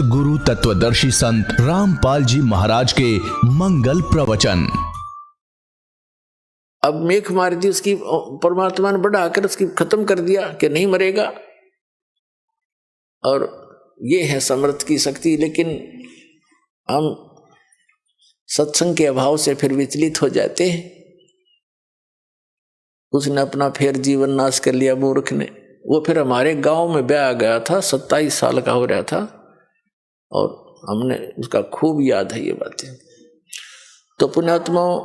सद्गुरु तत्वदर्शी संत रामपाल जी महाराज के मंगल प्रवचन। अब मेख मार दी उसकी, परमात्मा ने बढ़ाकर उसकी खत्म कर दिया कि नहीं मरेगा। और ये है समर्थ की शक्ति। लेकिन हम सत्संग के अभाव से फिर विचलित हो जाते हैं। उसने अपना फिर जीवन नाश कर लिया मूर्ख ने। वो फिर हमारे गांव में ब्याह गया था, 27 साल का हो रहा था, और हमने उसका खूब याद है ये बातें। तो पुण्यात्माओं,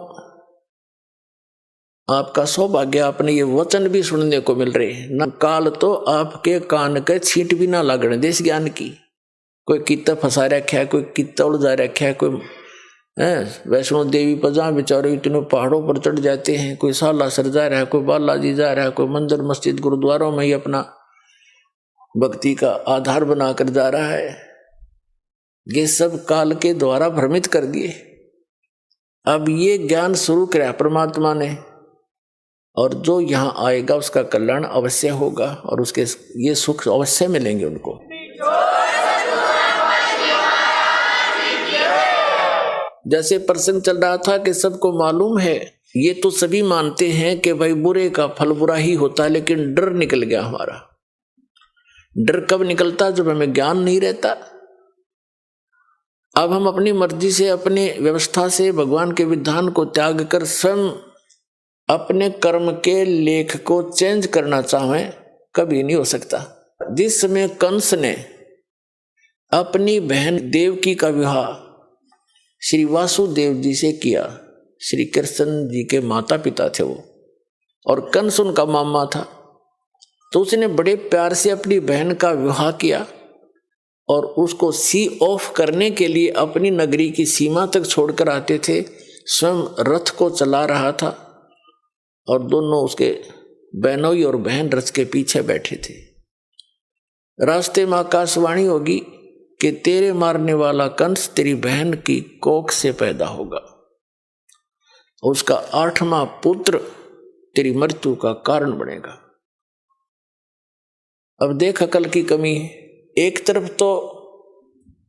आपका सौभाग्य, आपने ये वचन भी सुनने को मिल रहे न। काल तो आपके कान के छींट भी ना लागने देश ज्ञान की। कोई कितना फंसा रखा है, कोई कितना उलझा रखा है, कोई वैष्णो देवी पर जहाँ बेचारे इतने पहाड़ों पर चढ़ जाते हैं, कोई सालासर जा रहा है, कोई बालाजी जा रहा है, कोई मंदिर मस्जिद गुरुद्वारों में ही अपना भक्ति का आधार बनाकर जा रहा है। ये सब काल के द्वारा भ्रमित कर दिए। अब ये ज्ञान शुरू किया परमात्मा ने, और जो यहाँ आएगा उसका कल्याण अवश्य होगा और उसके ये सुख अवश्य मिलेंगे उनको। जैसे प्रसंग चल रहा था कि सबको मालूम है, ये तो सभी मानते हैं कि भाई बुरे का फल बुरा ही होता है, लेकिन डर निकल गया हमारा। डर कब निकलता? जब हमें ज्ञान नहीं रहता। अब हम अपनी मर्जी से, अपने व्यवस्था से भगवान के विधान को त्याग कर स्वयं अपने कर्म के लेख को चेंज करना चाहें, कभी नहीं हो सकता। जिस समय कंस ने अपनी बहन देवकी का विवाह श्री वासुदेव जी से किया, श्री कृष्ण जी के माता पिता थे वो, और कंस उनका मामा था, तो उसने बड़े प्यार से अपनी बहन का विवाह किया और उसको सी ऑफ करने के लिए अपनी नगरी की सीमा तक छोड़कर आते थे। स्वयं रथ को चला रहा था और दोनों उसके बहनोई और बहन रथ के पीछे बैठे थे। रास्ते में आकाशवाणी होगी कि तेरे मारने वाला कंस तेरी बहन की कोख से पैदा होगा, उसका 8वां पुत्र तेरी मृत्यु का कारण बनेगा। अब देख अकल की कमी है। एक तरफ तो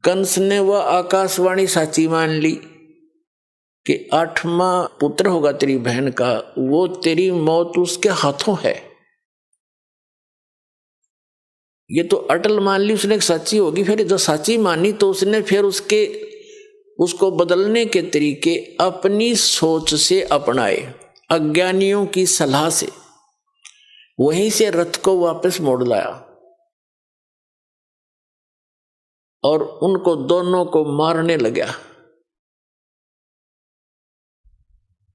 कंस ने वह आकाशवाणी साची मान ली कि 8वां पुत्र होगा तेरी बहन का, वो तेरी मौत उसके हाथों है। ये तो अटल मान ली उसने, सच्ची होगी। फिर जो सच्ची मानी तो उसने फिर उसको बदलने के तरीके अपनी सोच से अपनाए, अज्ञानियों की सलाह से। वहीं से रथ को वापस मोड़ लाया और उनको दोनों को मारने लगा।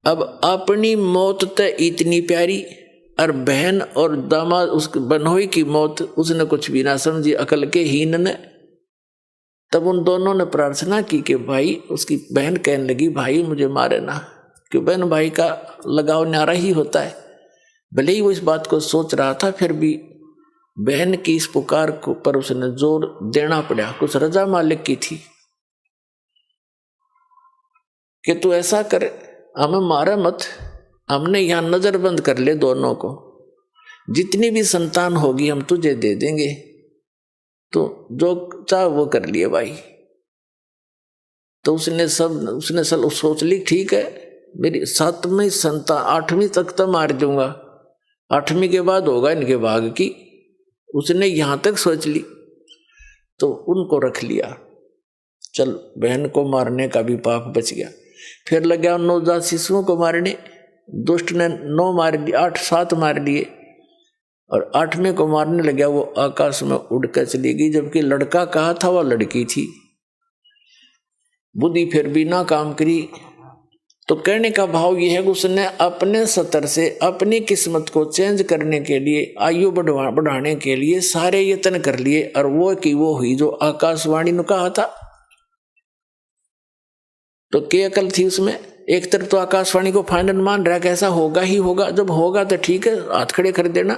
अब अपनी मौत तो इतनी प्यारी, और बहन और दामाद उस बनोई की मौत उसने कुछ भी ना समझी, अकल के हीन ने। तब उन दोनों ने प्रार्थना की कि भाई, उसकी बहन कहने लगी भाई मुझे मारे ना, क्यों बहन भाई का लगाव न्यारा ही होता है। भले ही वो इस बात को सोच रहा था, फिर भी बहन की इस पुकार को पर उसने जोर देना पड़ा। कुछ रजा मालिक की थी कि तू ऐसा कर, हमें मारा मत, हमने यहां नजरबंद कर ले दोनों को, जितनी भी संतान होगी हम तुझे दे देंगे, तो जो चाह वो कर लिए भाई। तो उसने सब सोच ली, ठीक है मेरी 7वीं संतान, 8वीं तक तो मार दूंगा, 8वीं के बाद होगा इनके भाग की। उसने यहां तक सोच ली, तो उनको रख लिया। चल, बहन को मारने का भी पाप बच गया। फिर लगा नवजात शिशुओं को मारने। दुष्ट ने 9 मार लिए, 8-7 मार लिए, और 8वें को मारने लगा। वो आकाश में उड़कर चली गई, जबकि लड़का कहा था वह लड़की थी। बुद्धि फिर भी ना काम करी। तो कहने का भाव यह है कि उसने अपने स्तर से अपनी किस्मत को चेंज करने के लिए, आयु बढ़ाने के लिए सारे यत्न कर लिए, और वो की वो हुई जो आकाशवाणी ने कहा था। तो क्या अकल थी उसमें? एक तरफ तो आकाशवाणी को फाइनल मान रहा है कि ऐसा होगा ही होगा, जब होगा तो ठीक है, हाथ खड़े कर देना।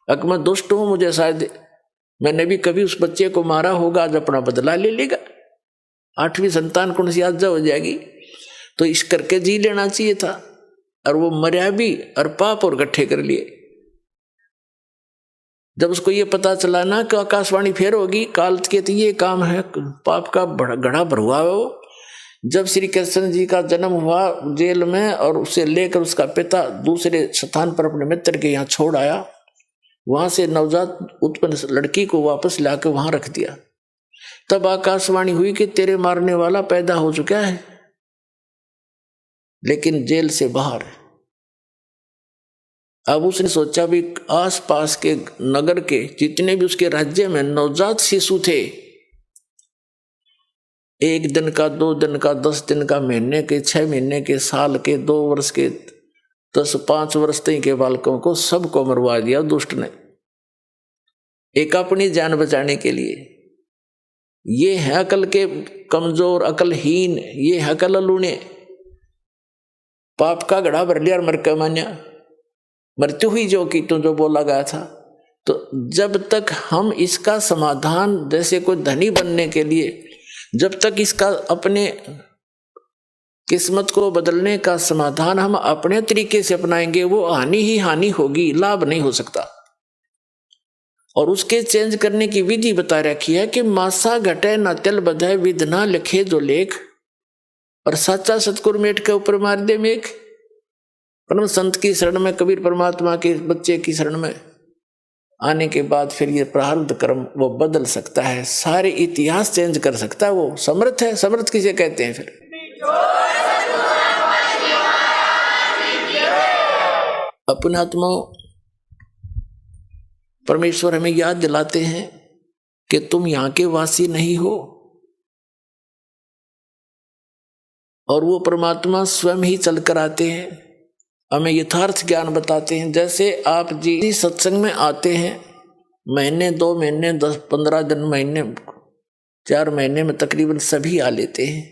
अगर मैं दुष्ट हूं, मुझे शायद मैंने भी कभी उस बच्चे को मारा होगा, आज अपना बदला ले लेगा, 8वीं संतान कौन सी आज हो जाएगी, तो इस करके जी लेना चाहिए था। और वो मर्या भी और पाप और इकट्ठे कर लिए। जब उसको ये पता चला ना कि आकाशवाणी फेर होगी, काल के तो ये काम है, पाप का घड़ा भरुआ है वो। जब श्री कृष्ण जी का जन्म हुआ जेल में, और उसे लेकर उसका पिता दूसरे स्थान पर अपने मित्र के यहाँ छोड़ आया, वहां से नवजात उत्पन्न लड़की को वापस लाकर वहां रख दिया। तब आकाशवाणी हुई कि तेरे मारने वाला पैदा हो चुका है, लेकिन जेल से बाहर। अब उसने सोचा भी आसपास के नगर के जितने भी उसके राज्य में नवजात शिशु थे, 1 दिन का, 2 दिन का, 10 दिन का, महीने के, 6 महीने के, साल के, 2 वर्ष के, 5 वर्ष तक के बालकों को सबको मरवा दिया दुष्ट ने, एक अपनी जान बचाने के लिए। ये है अकल के कमजोर, अकलहीन, ये है अकल लूने। पाप का घड़ा भर लिया और मर के मान्या, मृत्यु हुई जो की तो जो बोला गया था। तो जब तक हम इसका समाधान, जैसे कोई धनी बनने के लिए, जब तक इसका अपने किस्मत को बदलने का समाधान हम अपने तरीके से अपनाएंगे, वो हानि ही हानि होगी, लाभ नहीं हो सकता। और उसके चेंज करने की विधि बता रखी है कि मासा घटे न तिल बधाए, विध ना लिखे जो लेख, और साचा सतगुरु मेट के ऊपर मार दे मेघ। परम संत की शरण में, कबीर परमात्मा के बच्चे की शरण में आने के बाद फिर ये प्रारब्ध कर्म वो बदल सकता है, सारे इतिहास चेंज कर सकता है। वो समर्थ है। समर्थ किसे कहते हैं? फिर अपने आत्मा परमेश्वर हमें याद दिलाते हैं कि तुम यहाँ के वासी नहीं हो, और वो परमात्मा स्वयं ही चलकर आते हैं, हमें यथार्थ ज्ञान बताते हैं। जैसे आप जी सत्संग में आते हैं, महीने, 2 महीने, 10-15 दिन, महीने, 4 महीने में तकरीबन सभी आ लेते हैं।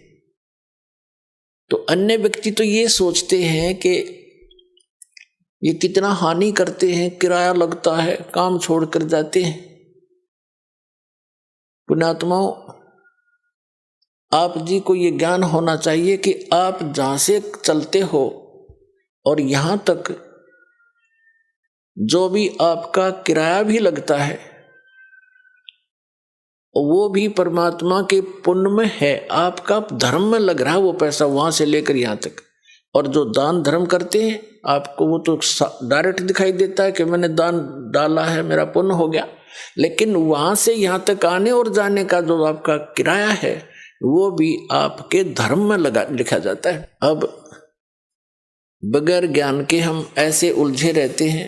तो अन्य व्यक्ति तो ये सोचते हैं कि ये कितना हानि करते हैं, किराया लगता है, काम छोड़कर जाते हैं। पुण्यात्माओं, आप जी को ये ज्ञान होना चाहिए कि आप जहां से चलते हो और यहां तक जो भी आपका किराया भी लगता है, वो भी परमात्मा के पुण्य में है, आपका धर्म में लग रहा है वो पैसा, वहां से लेकर यहां तक। और जो दान धर्म करते हैं, आपको वो तो डायरेक्ट दिखाई देता है कि मैंने दान डाला है, मेरा पुण्य हो गया, लेकिन वहां से यहां तक आने और जाने का जो आपका किराया है, वो भी आपके धर्म में लिखा जाता है। अब बगैर ज्ञान के हम ऐसे उलझे रहते हैं,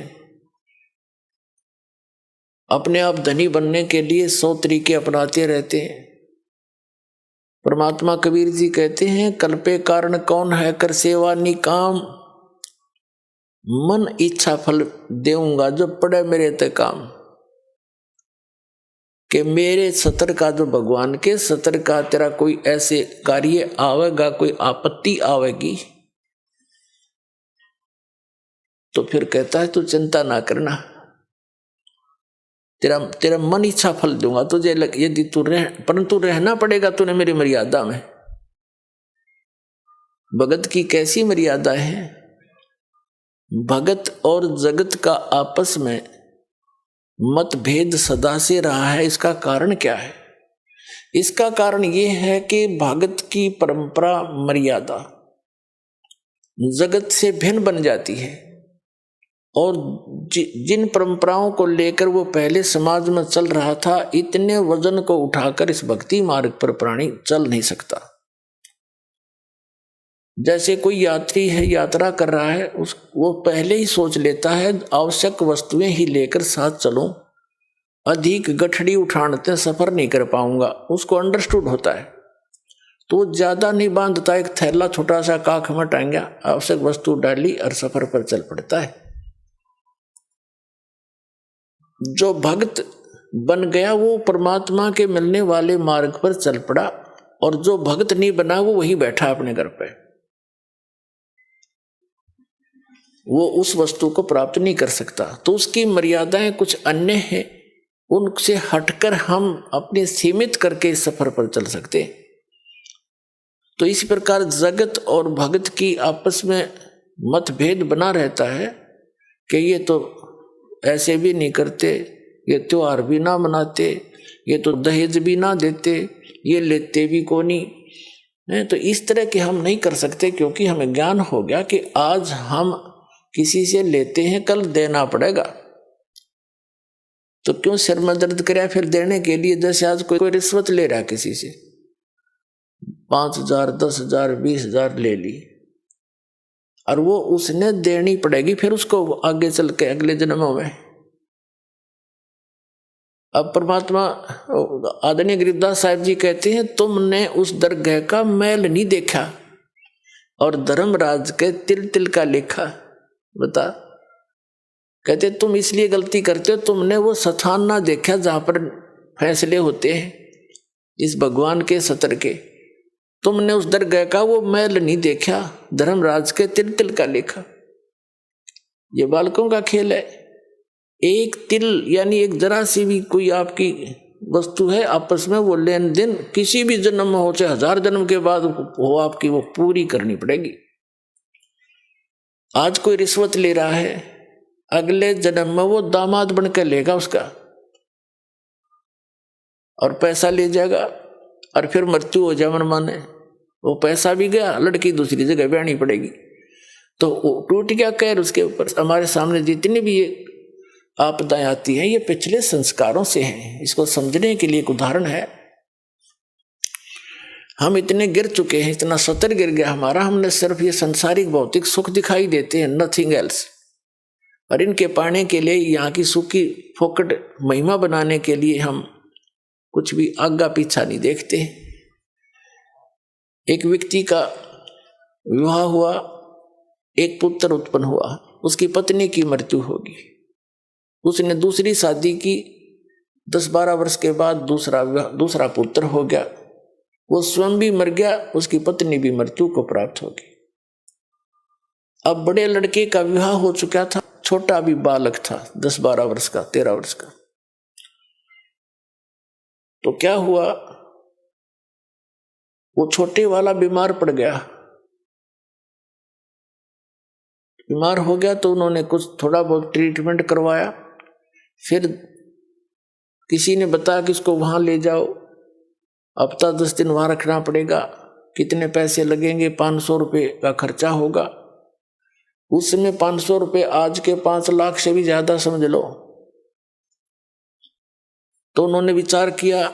अपने आप धनी बनने के लिए 100 तरीके अपनाते रहते हैं। परमात्मा कबीर जी कहते हैं, कल्पे कारण कौन है कर सेवा निकाम, मन इच्छा फल देऊंगा जो पड़े मेरे ते काम। कि मेरे सतर का, जो भगवान के सतर का तेरा कोई ऐसे कार्य आवेगा, कोई आपत्ति आवेगी, तो फिर कहता है तू चिंता ना करना, तेरा मन इच्छा फल दूंगा तुझे। यदि तू परंतु रहना पड़ेगा तूने मेरी मर्यादा में। भगत की कैसी मर्यादा है? भगत और जगत का आपस में मतभेद सदा से रहा है। इसका कारण क्या है? इसका कारण यह है कि भगत की परंपरा, मर्यादा जगत से भिन्न बन जाती है, और जिन परंपराओं को लेकर वो पहले समाज में चल रहा था, इतने वजन को उठाकर इस भक्ति मार्ग पर प्राणी चल नहीं सकता। जैसे कोई यात्री है, यात्रा कर रहा है, वो पहले ही सोच लेता है आवश्यक वस्तुएं ही लेकर साथ चलूं, अधिक गठड़ी उठाते सफर नहीं कर पाऊंगा, उसको अंडरस्टूड होता है, तो ज्यादा नहीं बांधता, एक थैला छोटा सा काख में टांगा, आवश्यक वस्तु डाली और सफर पर चल पड़ता है। जो भक्त बन गया वो परमात्मा के मिलने वाले मार्ग पर चल पड़ा, और जो भक्त नहीं बना वो वही बैठा अपने घर पे, वो उस वस्तु को प्राप्त नहीं कर सकता। तो उसकी मर्यादाएं कुछ अन्य हैं, उनसे हटकर हम अपने सीमित करके इस सफर पर चल सकते हैं। तो इसी प्रकार जगत और भगत की आपस में मतभेद बना रहता है कि ये तो ऐसे भी नहीं करते, ये त्योहार भी ना मनाते, ये तो दहेज भी ना देते, ये लेते भी कोनी है। तो इस तरह के हम नहीं कर सकते, क्योंकि हमें ज्ञान हो गया कि आज हम किसी से लेते हैं, कल देना पड़ेगा। तो क्यों सिर में दर्द कराया फिर देने के लिए? जैसे आज कोई रिश्वत ले रहा है किसी से, 5,000 10,000 20,000 ले ली, और वो उसने देनी पड़ेगी फिर उसको आगे चल के अगले जन्मों में। अब परमात्मा आदरणीय गरीबदास साहिब जी कहते हैं, तुमने उस दरगाह का मैल नहीं देखा और धर्मराज के तिल तिल का लेखा। बता, कहते तुम इसलिए गलती करते हो, तुमने वो स्थान ना देखा जहां पर फैसले होते हैं इस भगवान के सत्र के। तुमने उस दरगाह का वो मैल नहीं देखा, धर्मराज के तिल तिल का लेखा। ये बालकों का खेल है। एक तिल यानी एक जरा सी भी कोई आपकी वस्तु है, आपस में वो लेन देन किसी भी जन्म में हो, चाहे 1000 जन्म के बाद हो, आपकी वो पूरी करनी पड़ेगी। आज कोई रिश्वत ले रहा है, अगले जन्म में वो दामाद बनकर लेगा उसका और पैसा ले जाएगा, और फिर मृत्यु हो जाए मन माने, वो पैसा भी गया, लड़की दूसरी जगह ब्याहनी पड़ेगी। तो टूट गया कहर उसके ऊपर। हमारे सामने जितनी भी ये आपदाएं आती हैं, ये पिछले संस्कारों से हैं। इसको समझने के लिए एक उदाहरण है। हम इतने गिर चुके हैं, इतना सतर गिर गया हमारा, हमने सिर्फ ये संसारिक भौतिक सुख दिखाई देते हैं, नथिंग एल्स। और इनके पाने के लिए, यहाँ की सुख की फोकट महिमा बनाने के लिए हम कुछ भी आगा पीछा नहीं देखते। एक व्यक्ति का विवाह हुआ, एक पुत्र उत्पन्न हुआ, उसकी पत्नी की मृत्यु होगी, उसने दूसरी शादी की, 10-12 वर्ष के बाद दूसरा पुत्र हो गया, वो स्वयं भी मर गया, उसकी पत्नी भी मृत्यु को प्राप्त होगी। अब बड़े लड़के का विवाह हो चुका था, छोटा भी बालक था, 10-12 वर्ष का, 13 वर्ष का। तो क्या हुआ, वो छोटे वाला बीमार पड़ गया। बीमार हो गया तो उन्होंने कुछ थोड़ा बहुत ट्रीटमेंट करवाया, फिर किसी ने बताया कि इसको वहां ले जाओ, हफ्ता 10 दिन वहां रखना पड़ेगा, कितने पैसे लगेंगे, 500 रुपये का खर्चा होगा। उस समय 500 रुपये आज के 5 लाख से भी ज्यादा समझ लो। तो उन्होंने विचार किया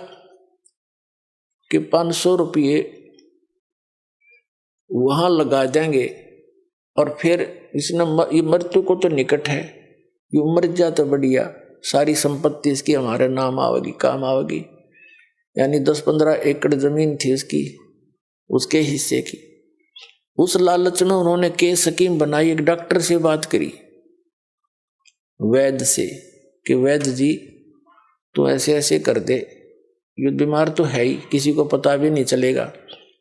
कि 500 रुपये वहां लगा देंगे, और फिर इसने ये मृत्यु को तो निकट है, ये मर जा तो बढ़िया, सारी संपत्ति इसकी हमारे नाम आवेगी, काम आवेगी। यानी 10-15 एकड़ जमीन थी उसकी, उसके हिस्से की। उस लालच में उन्होंने केस स्कीम बनाई, एक डॉक्टर से बात करी, वैद्य से, कि वैद्य जी तू ऐसे ऐसे कर दे, ये बीमार तो है ही, किसी को पता भी नहीं चलेगा।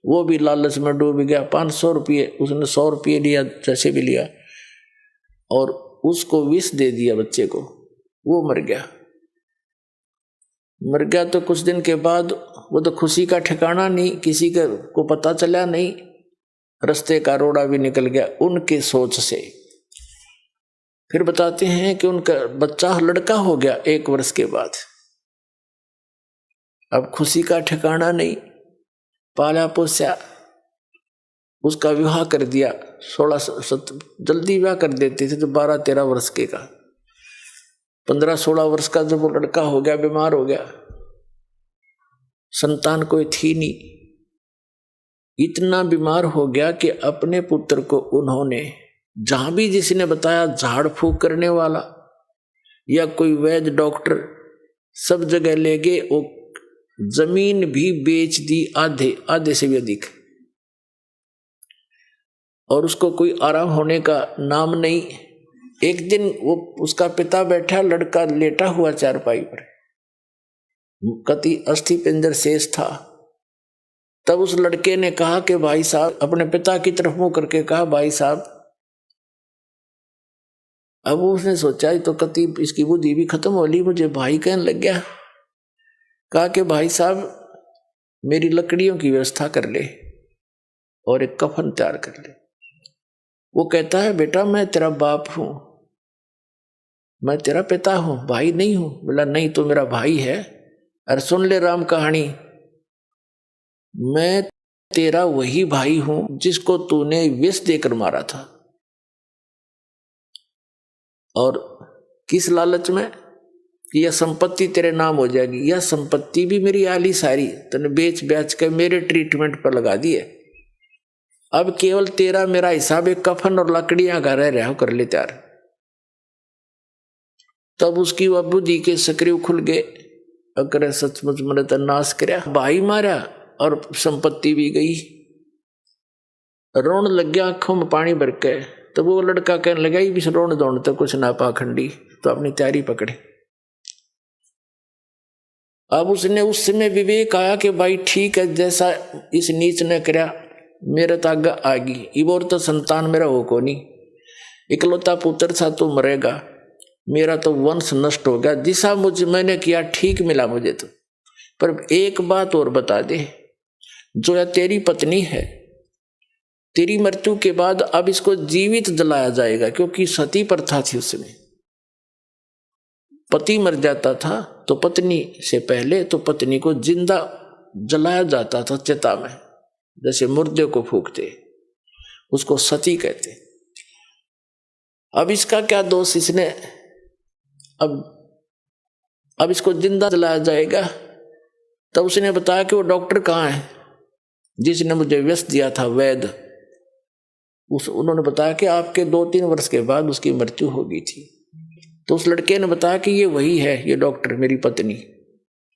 वो भी लालच में डूब गया। 500 रुपये, उसने 100 रुपये लिया, जैसे भी लिया, और उसको विष दे दिया बच्चे को, वो मर गया। मर गया तो कुछ दिन के बाद वो तो खुशी का ठिकाना नहीं, किसी को पता चला नहीं, रास्ते का रोड़ा भी निकल गया उनके सोच से। फिर बताते हैं कि उनका बच्चा लड़का हो गया 1 वर्ष के बाद। अब खुशी का ठिकाना नहीं, पाला पोसा, उसका विवाह कर दिया। 16 जल्दी विवाह कर देते थे तो 12-13 वर्ष के का, 15-16 वर्ष का जब वो लड़का हो गया, बीमार हो गया, संतान कोई थी नहीं, इतना बीमार हो गया कि अपने पुत्र को उन्होंने जहां भी जिसने बताया, झाड़ फूक करने वाला या कोई वैद्य डॉक्टर, सब जगह ले गए, वो जमीन भी बेच दी, आधे से भी अधिक, और उसको कोई आराम होने का नाम नहीं। एक दिन वो उसका पिता बैठा, लड़का लेटा हुआ चारपाई पर, कति अस्थि पिंजर शेष था। तब उस लड़के ने कहा कि भाई साहब, अपने पिता की तरफ मुंह करके कहा, भाई साहब। अब उसने सोचा तो कति इसकी बुद्धि भी खत्म हो ली, मुझे भाई कहने लग गया। कहा कि भाई साहब मेरी लकड़ियों की व्यवस्था कर ले और एक कफन तैयार कर ले। वो कहता है बेटा मैं तेरा बाप हूं, मैं तेरा पिता हूं, भाई नहीं हूं। बोला नहीं, तो मेरा भाई है। अरे सुन ले राम कहानी, मैं तेरा वही भाई हूं जिसको तूने विष देकर मारा था। और किस लालच में कि यह संपत्ति तेरे नाम हो जाएगी। यह संपत्ति भी मेरी आली सारी तूने बेच बेच कर मेरे ट्रीटमेंट पर लगा दी है। अब केवल तेरा मेरा हिसाब एक कफन और लकड़ियां का रह रहा कर ले त्यार। तब उसकी वह बुद्धि के सक्रिय खुल गए। अगर सचमुच मैंने तो नाश करया, भाई मारा और संपत्ति भी गई। रोन लग गया आंखों में पानी भर के। तो वो लड़का कहने लगा भी रोन दौड़ तो कुछ ना पाखंडी, तो अपनी तैयारी पकड़े। अब उसने उस समय विवेक आया कि भाई ठीक है, जैसा इस नीच ने करया मेरे तो आगे आगी। इबोर तो संतान मेरा हो को नहीं, इकलौता पुत्र था तो मरेगा, मेरा तो वंश नष्ट हो गया। जिसा मुझे मैंने किया ठीक मिला मुझे तो। पर एक बात और बता दे, जो या तेरी पत्नी है, तेरी मृत्यु के बाद अब इसको जीवित जलाया जाएगा, क्योंकि सती प्रथा थी उसमें। पति मर जाता था तो पत्नी से पहले तो पत्नी को जिंदा जलाया जाता था चिता में, जैसे मुर्दे को फूकते, उसको सती कहते। अब इसका क्या दोष, इसने अब इसको जिंदा जलाया जाएगा। तब उसने बताया कि वो डॉक्टर कहाँ है जिसने मुझे व्यस्त दिया था, वैद्य। उन्होंने बताया कि आपके 2-3 वर्ष के बाद उसकी मृत्यु हो गई थी। तो उस लड़के ने बताया कि ये वही है, ये डॉक्टर मेरी पत्नी,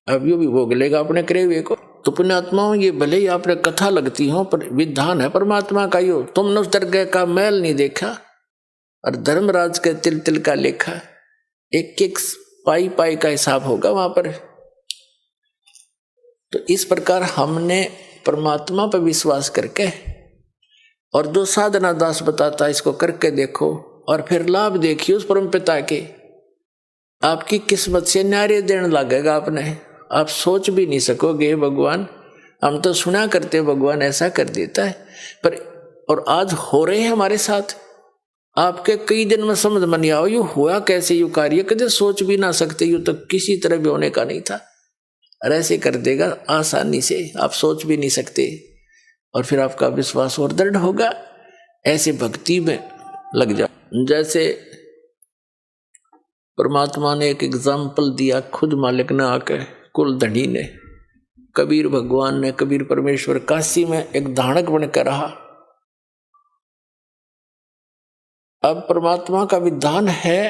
अब ये भी भोग लेगा अपने करे हुए को। तो पुण्यात्माओं, ये भले ही आपने कथा लगती हो, पर विधान है परमात्मा का। यो तुमने उस दरगाह का मैल नहीं देखा और धर्मराज के तिल तिल का लेखा, एक एक पाई पाई का हिसाब होगा वहां पर। तो इस प्रकार हमने परमात्मा पर विश्वास करके, और जो साधना दास बताता इसको करके देखो और फिर लाभ देखिए उस परम पिता के। आपकी किस्मत से न्यारे देने लगेगा आपने, आप सोच भी नहीं सकोगे भगवान, हम तो सुना करते भगवान ऐसा कर देता है, पर और आज हो रहे हैं हमारे साथ। आपके कई दिन में समझ में नहीं आओ यू हुआ कैसे, यू कार्य कदे सोच भी ना सकते, यू तो किसी तरह भी होने का नहीं था, और ऐसे कर देगा आसानी से, आप सोच भी नहीं सकते। और फिर आपका विश्वास और दृढ़ होगा, ऐसे भक्ति में लग जाओ। जैसे परमात्मा ने एक एग्जाम्पल दिया, खुद मालिक ने आके, कुल धनी ने, कबीर भगवान ने, कबीर परमेश्वर काशी में एक धानक बनकर रहा। अब परमात्मा का विधान है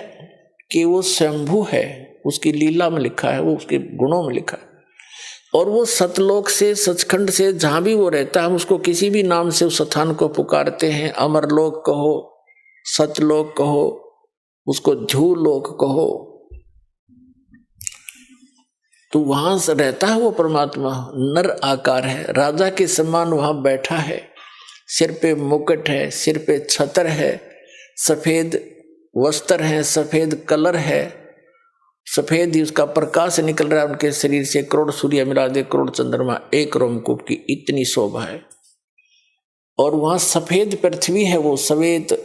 कि वो स्वयंभू है, उसकी लीला में लिखा है, वो उसके गुणों में लिखा है। और वो सतलोक से, सचखंड से, जहां भी वो रहता है, हम उसको किसी भी नाम से उस स्थान को पुकारते हैं। अमरलोक कहो, सतलोक कहो, उसको ध्रुवलोक कहो, तो वहां से रहता है वो परमात्मा। नर आकार है, राजा के समान वहां बैठा है, सिर पे मुकुट है, सिर पे छत्र है, सफेद वस्त्र है, सफेद कलर है, सफेद ही उसका प्रकाश निकल रहा है उनके शरीर से। करोड़ सूर्य मिला दे, करोड़ चंद्रमा एक रोमकूप की इतनी शोभा है। और वहां सफेद पृथ्वी है, वो सफेद,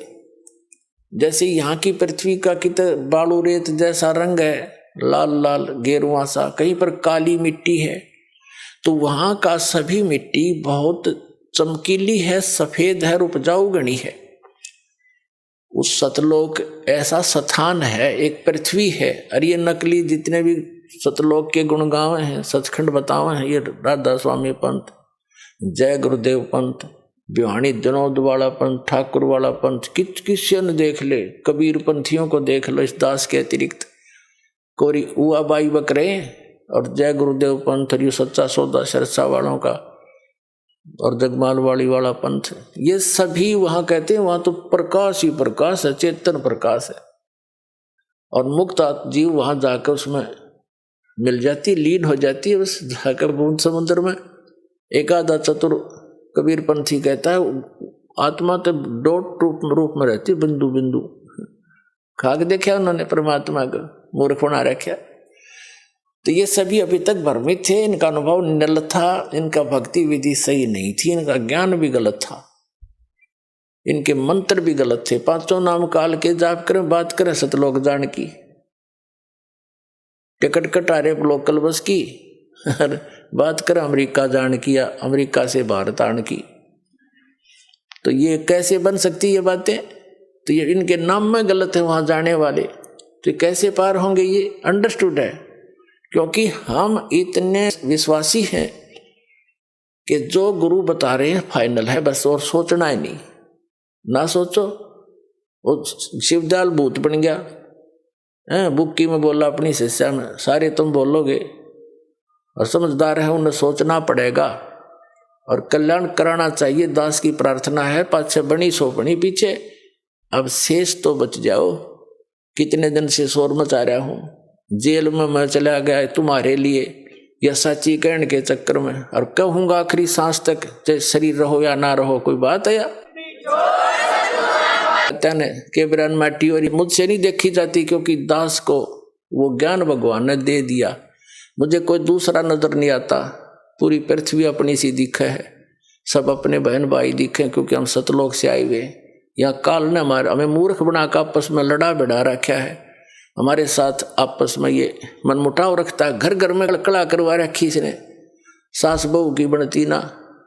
जैसे यहाँ की पृथ्वी का कितना बालू रेत जैसा रंग है, लाल लाल गेरुआ सा, कहीं पर काली मिट्टी है, तो वहां का सभी मिट्टी बहुत चमकीली है, सफेद है, उपजाऊ गणी है। उस सतलोक ऐसा स्थान है, एक पृथ्वी है। और ये नकली जितने भी सतलोक के गुणगांव हैं, सचखंड बतावे हैं, ये राधा स्वामी पंथ, जय गुरुदेव पंथ, बिहानी जनोद वाला पंथ, ठाकुर वाला पंथ, किसी ने देख ले, कबीर पंथियों को देख लो, इस दास के अतिरिक्त कोरी उआ बाई बकरे, और जय गुरुदेव पंथ, और ये सच्चा सौदा सरसा वालों का, और जगमाल वाली वाला पंथ, ये सभी वहां कहते हैं, वहां तो प्रकाश ही प्रकाश है, चेतन प्रकाश है। और मुक्त जीव वहां जाकर उसमें मिल जाती, लीन हो जाती है, बस जाकर बूंद समुद्र में। एक आधा चतुर कबीर पंथी कहता है आत्मा तो डॉट रूप में रहती, बिंदु बिंदु। खाक देखा उन्होंने परमात्मा को, मूर्ख बना रखा। तो ये सभी अभी तक भ्रमित थे, इनका अनुभव निल था, इनका भक्ति विधि सही नहीं थी, इनका ज्ञान भी गलत था, इनके मंत्र भी गलत थे। 5 नाम काल के जाप करें, बात करें सतलोक जान की, टिकट कटा रहे लोकल बस की, और बात कर अमेरिका जाने की या अमेरिका से भारत आने की। तो ये कैसे बन सकती ये बातें? तो ये इनके नाम में गलत है वहां जाने वाले, तो कैसे पार होंगे? ये अंडरस्टूड है, क्योंकि हम इतने विश्वासी हैं कि जो गुरु बता रहे हैं फाइनल है बस, और सोचना ही नहीं। ना सोचो, वो शिवदयाल भूत बन गया, बुक्की में बोला अपनी शिष्या में, सारे तुम बोलोगे, और समझदार है उन्हें सोचना पड़ेगा और कल्याण कराना चाहिए। दास की प्रार्थना है, पाछे बनी सो बनी पीछे, अब शेष तो बच जाओ। कितने दिन से शोर मचा रहा हूं, जेल में मैं चला गया तुम्हारे लिए, या सच्ची कहने के चक्कर में, और कहूंगा आखिरी सांस तक, चाहे शरीर रहो या ना रहो, कोई बात है या के बिरान माटी और मुझसे नहीं देखी जाती, क्योंकि दास को वो ज्ञान भगवान ने दे दिया, मुझे कोई दूसरा नजर नहीं आता। पूरी पृथ्वी अपनी सी दिखे है, सब अपने बहन भाई दिखे, क्योंकि हम सतलोक से आए हुए। यहाँ काल ने हमें मूर्ख बनाकर आपस में लड़ा बिड़ा रखा है, हमारे साथ आपस में ये मनमुटाव रखता है। घर घर में कड़ा करवा रखी इसने, सास बहू की बनती ना,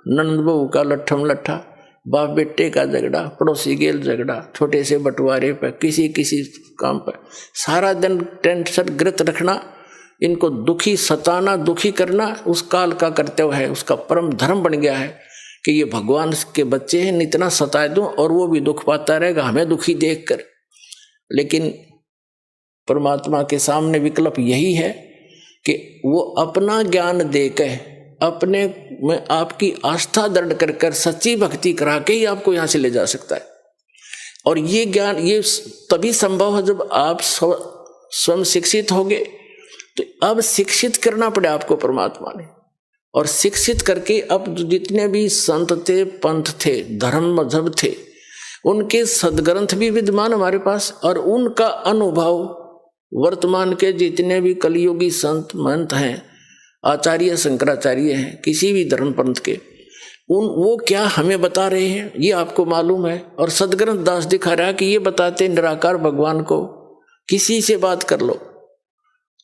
नंद बहू का लट्ठम लट्ठा, बाप बेटे का झगड़ा, पड़ोसी गेल झगड़ा, छोटे से बंटवारे पर, किसी किसी काम पर सारा दिन टेंशन ग्रत रखना, इनको दुखी सताना, दुखी करना उस काल का कर्तव्य है, उसका परम धर्म बन गया है कि ये भगवान के बच्चे हैं, इतना सताए दूं और वो भी दुख पाता रहेगा हमें दुखी देखकर। लेकिन परमात्मा के सामने विकल्प यही है कि वो अपना ज्ञान देकर, अपने में आपकी आस्था दृढ़ कर कर सच्ची भक्ति करा के ही आपको यहां से ले जा सकता है। और ये ज्ञान ये तभी संभव है जब आप स्वयं शिक्षित होगे। तो अब शिक्षित करना पड़े आपको परमात्मा ने, और शिक्षित करके अब जितने भी संत थे, पंथ थे, धर्म मजहब थे, उनके सदग्रंथ भी विद्यमान हमारे पास, और उनका अनुभव वर्तमान के जितने भी कलियुगी संत महंत हैं, आचार्य शंकराचार्य हैं, किसी भी धर्म पंथ के, वो क्या हमें बता रहे हैं ये आपको मालूम है। और सदग्रंथ दास दिखा रहा है कि ये बताते निराकार भगवान को, किसी से बात कर लो,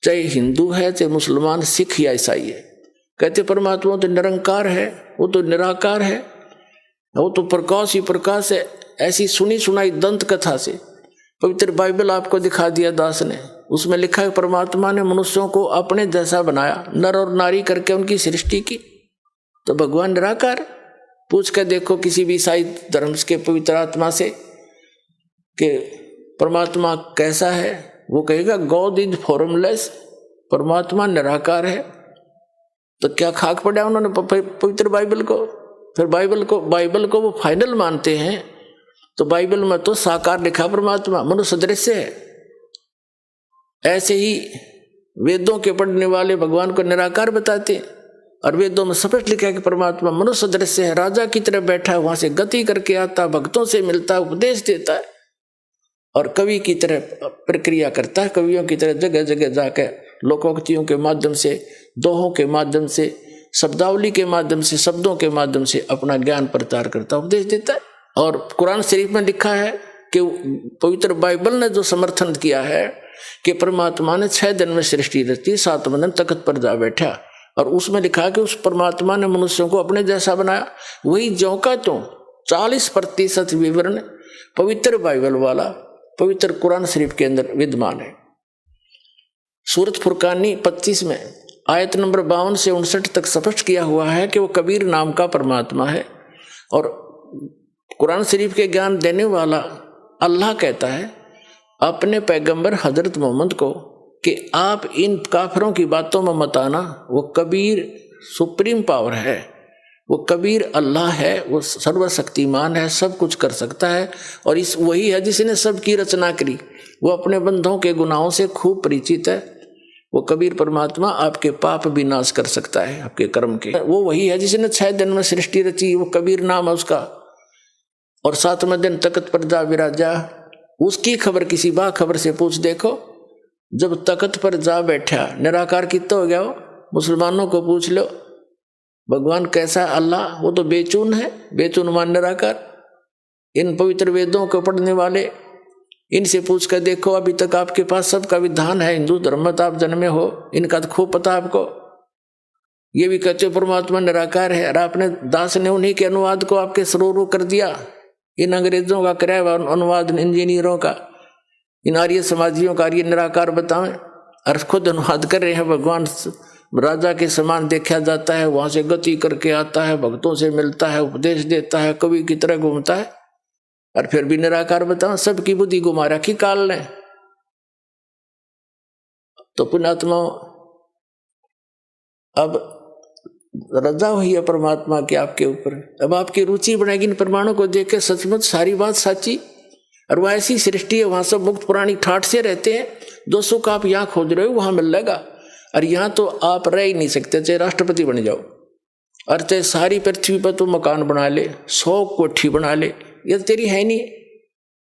चाहे हिंदू है, चाहे मुसलमान, सिख या ईसाई है, कहते परमात्मा तो निरंकार है, वो तो निराकार है, वो तो प्रकाश ही प्रकाश है। ऐसी सुनी सुनाई दंत कथा से पवित्र बाइबल आपको दिखा दिया दास ने, उसमें लिखा है परमात्मा ने मनुष्यों को अपने जैसा बनाया, नर और नारी करके उनकी सृष्टि की। तो भगवान निराकार, पूछ कर देखो किसी भी ईसाई धर्म के पवित्र आत्मा से कि परमात्मा कैसा है, वो कहेगा गॉड इज फॉर्मलेस, परमात्मा निराकार है। तो क्या खाक पड़ा उन्होंने पवित्र बाइबल को? फिर बाइबल को वो फाइनल मानते हैं। तो बाइबल में तो साकार लिखा परमात्मा, मनुष्य दृश्य है। ऐसे ही वेदों के पढ़ने वाले भगवान को निराकार बताते हैं, और वेदों में स्पष्ट लिखा है कि परमात्मा मनुष्य दृश्य है, राजा की तरह बैठा है, वहां से गति करके आता, भक्तों से मिलता है, उपदेश देता है, और कवि की तरह प्रक्रिया करता है, कवियों की तरह जगह जगह जाकर लोकोक्तियों के माध्यम से, दोहों के माध्यम से, शब्दावली के माध्यम से, शब्दों के माध्यम से अपना ज्ञान प्रचार करता, उपदेश देता है। और कुरान शरीफ में लिखा है कि पवित्र बाइबल ने जो समर्थन किया है कि परमात्मा ने 6 दिन में सृष्टि रची, 7वें दिन तख्त पर जा बैठा, और उसमें लिखा है कि उस परमात्मा ने मनुष्यों को अपने जैसा बनाया। वही ज्यों का त्यों 40% विवरण पवित्र बाइबल वाला पवित्र कुरान शरीफ के अंदर विद्यमान है। सूरत फुरकानी 25 में आयत नंबर 52 से 59 तक स्पष्ट किया हुआ है कि वो कबीर नाम का परमात्मा है। और कुरान शरीफ के ज्ञान देने वाला अल्लाह कहता है अपने पैगंबर हजरत मोहम्मद को कि आप इन काफिरों की बातों में मत आना, वो कबीर सुप्रीम पावर है, वो कबीर अल्लाह है, वो सर्वशक्तिमान है, सब कुछ कर सकता है, और इस वही है जिसने सबकी रचना करी, वो अपने बंधों के गुनाहों से खूब परिचित है। वो कबीर परमात्मा आपके पाप भी नाश कर सकता है, आपके कर्म के। वो वही है जिसने 6 दिन में सृष्टि रची, वो कबीर नाम है उसका। और 7वें दिन तख्त पर जा विराजा, उसकी खबर किसी बा खबर से पूछ देखो, जब तख्त पर जा बैठा निराकार कितना हो गया। वो मुसलमानों को पूछ लो भगवान कैसा अल्लाह, वो तो बेचून है, बेचून मान निराकार। इन पवित्र वेदों को पढ़ने वाले इनसे पूछ कर देखो, अभी तक आपके पास सबका विधान है, हिंदू धर्म में तो आप जन्मे हो, इनका तो खूब पता आपको। ये भी कहते हो परमात्मा निराकार है, और आपने दास ने उन्हीं के अनुवाद को आपके सरोवर कर दिया। इन अंग्रेजों का कराया हुआ अनुवाद, इंजीनियरों का, इन आर्य समाजियों का आर्य निराकार बताएं, और खुद अनुवाद कर रहे हैं। भगवान राजा के समान देखा जाता है, वहां से गति करके आता है, भक्तों से मिलता है, उपदेश देता है, कवि की तरह घूमता है, और फिर भी निराकार बताओ। सबकी बुद्धि घुमा रखी काल ने। तो पुण्यात्मा, अब रजा हुई है परमात्मा की आपके ऊपर। अब आपकी रुचि बढ़ेगी इन प्रमाणों को देख के, सचमुच सारी बात सच्ची, और वह ऐसी सृष्टि है, वहां सब मुक्त प्राणी ठाठ से रहते हैं। जो सुख आप यहाँ खोज रहे हो वहां मिल जाएगा, और यहाँ तो आप रह ही नहीं सकते, चाहे राष्ट्रपति बन जाओ, और चाहे सारी पृथ्वी पर तो मकान बना ले, 100 कोठी बना ले, ये तो तेरी है नहीं।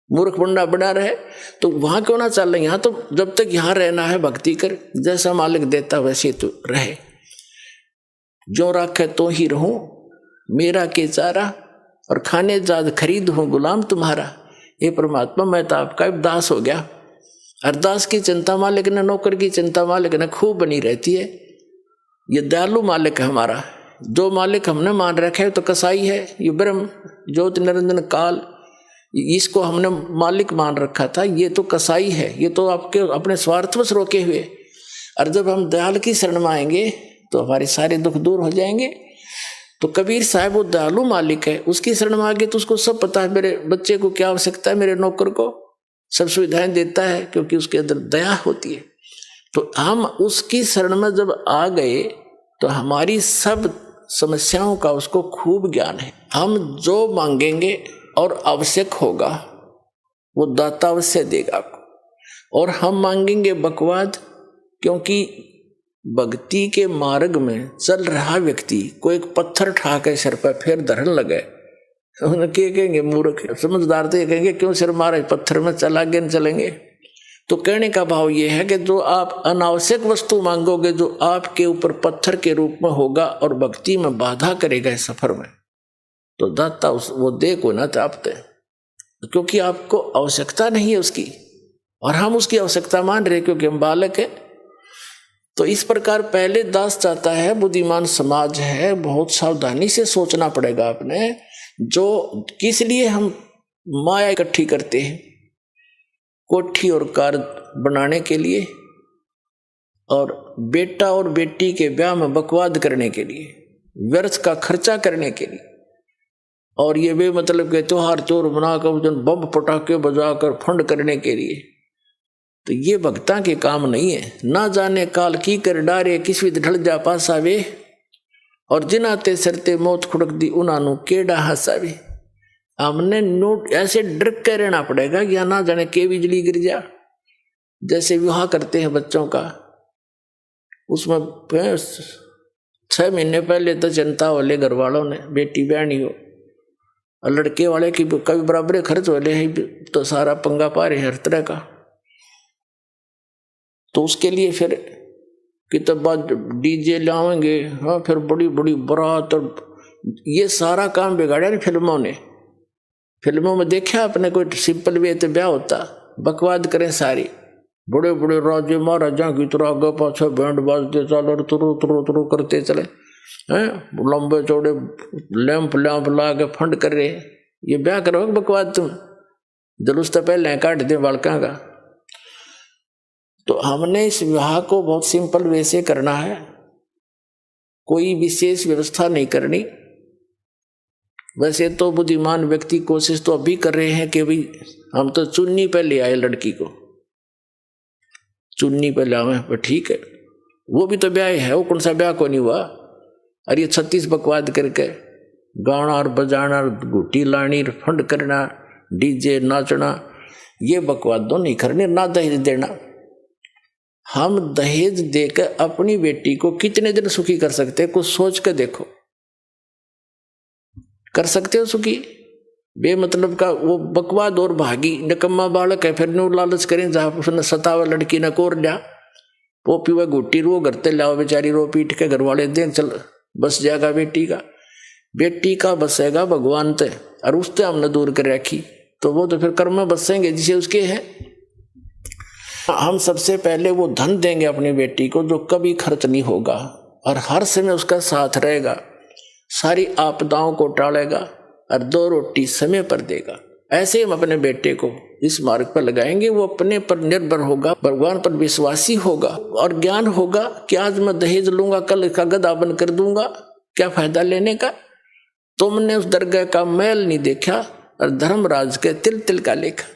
मूर्ख बंडा बना रहे तो वहां क्यों ना चल रहे। यहाँ तो जब तक यहाँ रहना है भक्ति कर, जैसा मालिक देता वैसे तो रहे। जो राखे तो ही रहूं, मेरा के चारा, और खाने जाद खरीद हूं गुलाम तुम्हारा। ये परमात्मा, मैं तो आपका दास हो गया। अरदास की चिंता मालिक ने, नौकर की चिंता मालिक ने खूब बनी रहती है। ये दयालु मालिक है हमारा। जो मालिक हमने मान रखा है तो कसाई है, ये ब्रह्म ज्योति निरंजन काल, इसको हमने मालिक मान रखा था, ये तो कसाई है, ये तो आपके अपने स्वार्थवश रोके हुए। और जब हम दयाल की शरण में आएंगे तो हमारे सारे दुख दूर हो जाएंगे। तो कबीर साहब वो दयालु मालिक है, उसकी शरण में आगे तो उसको सब पता है, मेरे बच्चे को क्या आवश्यकता है, मेरे नौकर को सब सुविधाएं देता है, क्योंकि उसके अंदर दया होती है। तो हम उसकी शरण में जब आ गए तो हमारी सब समस्याओं का उसको खूब ज्ञान है। हम जो मांगेंगे और आवश्यक होगा वो दाता अवश्य देगा आपको। और हम मांगेंगे बकवाद, क्योंकि भक्ति के मार्ग में चल रहा व्यक्ति को एक पत्थर ठा के सिर पर फिर धरन लगे, उनके कहेंगे मूर्ख। समझदार तो ये कहेंगे क्यों सिर मारे, पत्थर में चल आगे न चलेंगे। तो कहने का भाव ये है कि जो आप अनावश्यक वस्तु मांगोगे, जो आपके ऊपर पत्थर के रूप में होगा और भक्ति में बाधा करेगा इस सफर में, तो दाता वो दे को ना तापते, क्योंकि आपको आवश्यकता नहीं है उसकी, और हम उसकी आवश्यकता मान रहे क्योंकि हम बालक है। तो इस प्रकार पहले दास चाहता है, बुद्धिमान समाज है, बहुत सावधानी से सोचना पड़ेगा आपने। जो किस लिए हम माया इकट्ठी करते हैं, कोठी और कार बनाने के लिए, और बेटा और बेटी के ब्याह में बकवाद करने के लिए, व्यर्थ का खर्चा करने के लिए, और ये वे मतलब के त्योहार चोर बनाकर बम पटाखे बजाकर फंड करने के लिए। तो ये भक्ता के काम नहीं है। ना जाने काल की कर डारे, किस विध ढल जा पासावे, और जिनाते सरते मौत खुड़क दी उनानु केड़ा हसावे। हमने नोट ऐसे डर के रहना पड़ेगा या ना जाने के बिजली गिर जा। जैसे विवाह करते हैं बच्चों का, उसमें 6 महीने पहले तो चिंता वाले घर वालों ने, बेटी बहनी हो, और लड़के वाले की कभी बराबर खर्च वाले हैं, तो सारा पंगा पा रहे हर तरह का। तो उसके लिए फिर कितना डीजे लाएंगे, हाँ, फिर बड़ी बड़ी बारात, और ये सारा काम बिगाड़ा नहीं फिल्मों ने। फिल्मों में देखा आपने, कोई सिंपल वे तो ब्याह होता, बकवाद करें सारी, बड़े बड़े राजे महाराजा की तरह आगे पाछे बैंड बाजते चलो और तुरु तुरु तुरु करते चले हैं, लंबे चौड़े लैंप ला के फंड कर रहे। ये ब्याह करो बकवाद, तुम जुलूस तो पहले काट दे बालका का। तो हमने इस विवाह को बहुत सिंपल वैसे करना है, कोई विशेष व्यवस्था नहीं करनी। वैसे तो बुद्धिमान व्यक्ति कोशिश तो अभी कर रहे हैं कि भाई हम तो चुन्नी पे ले आए लड़की को, चुन्नी पे लावे, पर ठीक है, वो भी तो ब्याह है, वो कौन सा ब्याह को नहीं हुआ। और ये 36 बकवाद करके गाना और बजाना, घुटी लानी, फंड करना, डीजे नाचना, ये बकवाद तो नहीं करने। ना दहेज देना, हम दहेज देकर अपनी बेटी को कितने दिन सुखी कर सकते हैं, कुछ सोच कर देखो। कर सकते हो सुखी? बेमतलब का वो बकवाद और भागी निकम्मा बालक है, फिर नो लालच करें जहाँ उसने सतावा लड़की न कोर लिया, वो पीवा घुट्टी रो करते लाओ, बेचारी रो पीट के घर वाले दें, चल बस जाएगा बेटी का। बेटी का बसेगा भगवान ते, और उससे हमने दूर कर रखी। तो वो तो फिर कर्म में बसेंगे जिसे उसके हैं। हम सबसे पहले वो धन देंगे अपनी बेटी को जो कभी खर्च नहीं होगा और हर समय उसका साथ रहेगा, सारी आपदाओं को टालेगा और 2 रोटी समय पर देगा। ऐसे हम अपने बेटे को इस मार्ग पर लगाएंगे। वो अपने पर निर्भर होगा, भगवान पर विश्वासी होगा और ज्ञान होगा कि आज मैं दहेज लूंगा, कल इसका गधा बन कर दूंगा, क्या फायदा लेने का। तुमने उस दरगाह का मैल नहीं देखा और धर्मराज के तिल तिल का लेखा।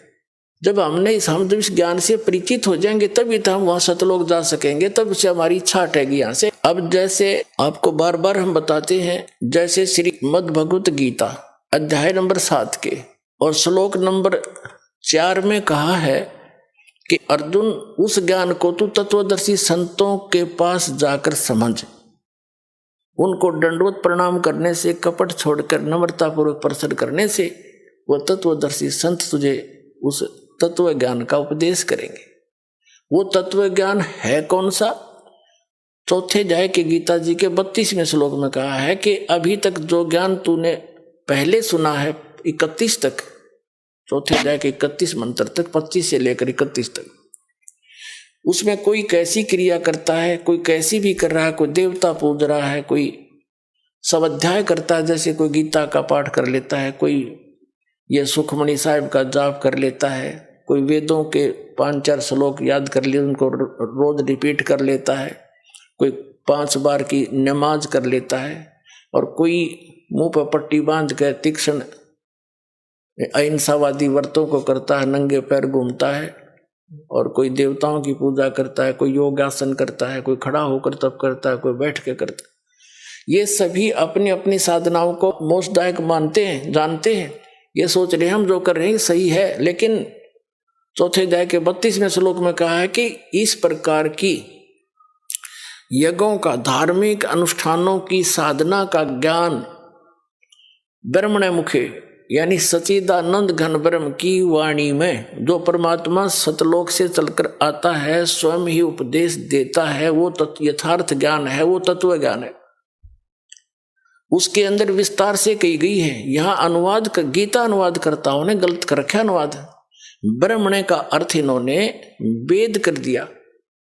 जब हम जब इस ज्ञान से परिचित हो जाएंगे तभी तो हम वहां सतलोक जा सकेंगे, तब से हमारी इच्छा हटेगी यहाँ से। अब जैसे आपको बार बार हम बताते हैं, जैसे श्री मद् भगवत गीता अध्याय नंबर 7 के और श्लोक नंबर 4 में कहा है कि अर्जुन उस ज्ञान को तू तत्वदर्शी संतों के पास जाकर समझ, उनको दंडवत प्रणाम करने से, कपट छोड़कर नम्रतापूर्वक प्रश्न करने से वो तत्वदर्शी संत तुझे उस तत्व ज्ञान का उपदेश करेंगे। वो तत्व ज्ञान है कौन सा? चौथे अध्याय के गीता जी के 32वें श्लोक में कहा है कि अभी तक जो ज्ञान तूने पहले सुना है 31 तक, चौथे अध्याय के 31 मंत्र तक, 25 से लेकर 31 तक, उसमें कोई कैसी क्रिया करता है, कोई कैसी भी कर रहा है, कोई देवता पूज रहा है, कोई स्वाध्याय करता है, जैसे कोई गीता का पाठ कर लेता है, कोई ये सुखमणि साहिब का जाप कर लेता है, कोई वेदों के 5-4 श्लोक याद कर लिए उनको रोज रिपीट कर लेता है, कोई 5 बार की नमाज कर लेता है, और कोई मुंह पर पट्टी बांध कर तीक्ष्ण अहिंसावादी व्रतों को करता है, नंगे पैर घूमता है, और कोई देवताओं की पूजा करता है, कोई योगासन करता है, कोई खड़ा होकर तप करता है, कोई बैठ के करता है। ये सभी अपनी अपनी साधनाओं को मोक्षदायक मानते हैं, जानते हैं, ये सोच रहे हैं हम जो कर रहे हैं सही है। लेकिन चौथे अध्याय के 32वें श्लोक में कहा है कि इस प्रकार की यज्ञों का, धार्मिक अनुष्ठानों की साधना का ज्ञान ब्रह्मण मुखे यानी सच्चिदानंद घन ब्रह्म की वाणी में जो परमात्मा सतलोक से चलकर आता है, स्वयं ही उपदेश देता है, वो यथार्थ ज्ञान है, वो तत्व ज्ञान है। उसके अंदर विस्तार से कही गई है। यहाँ अनुवाद का गीता अनुवादकर्ताओं ने गलत कर रखा अनुवाद। ब्रह्मणे का अर्थ इन्होंने वेद कर दिया।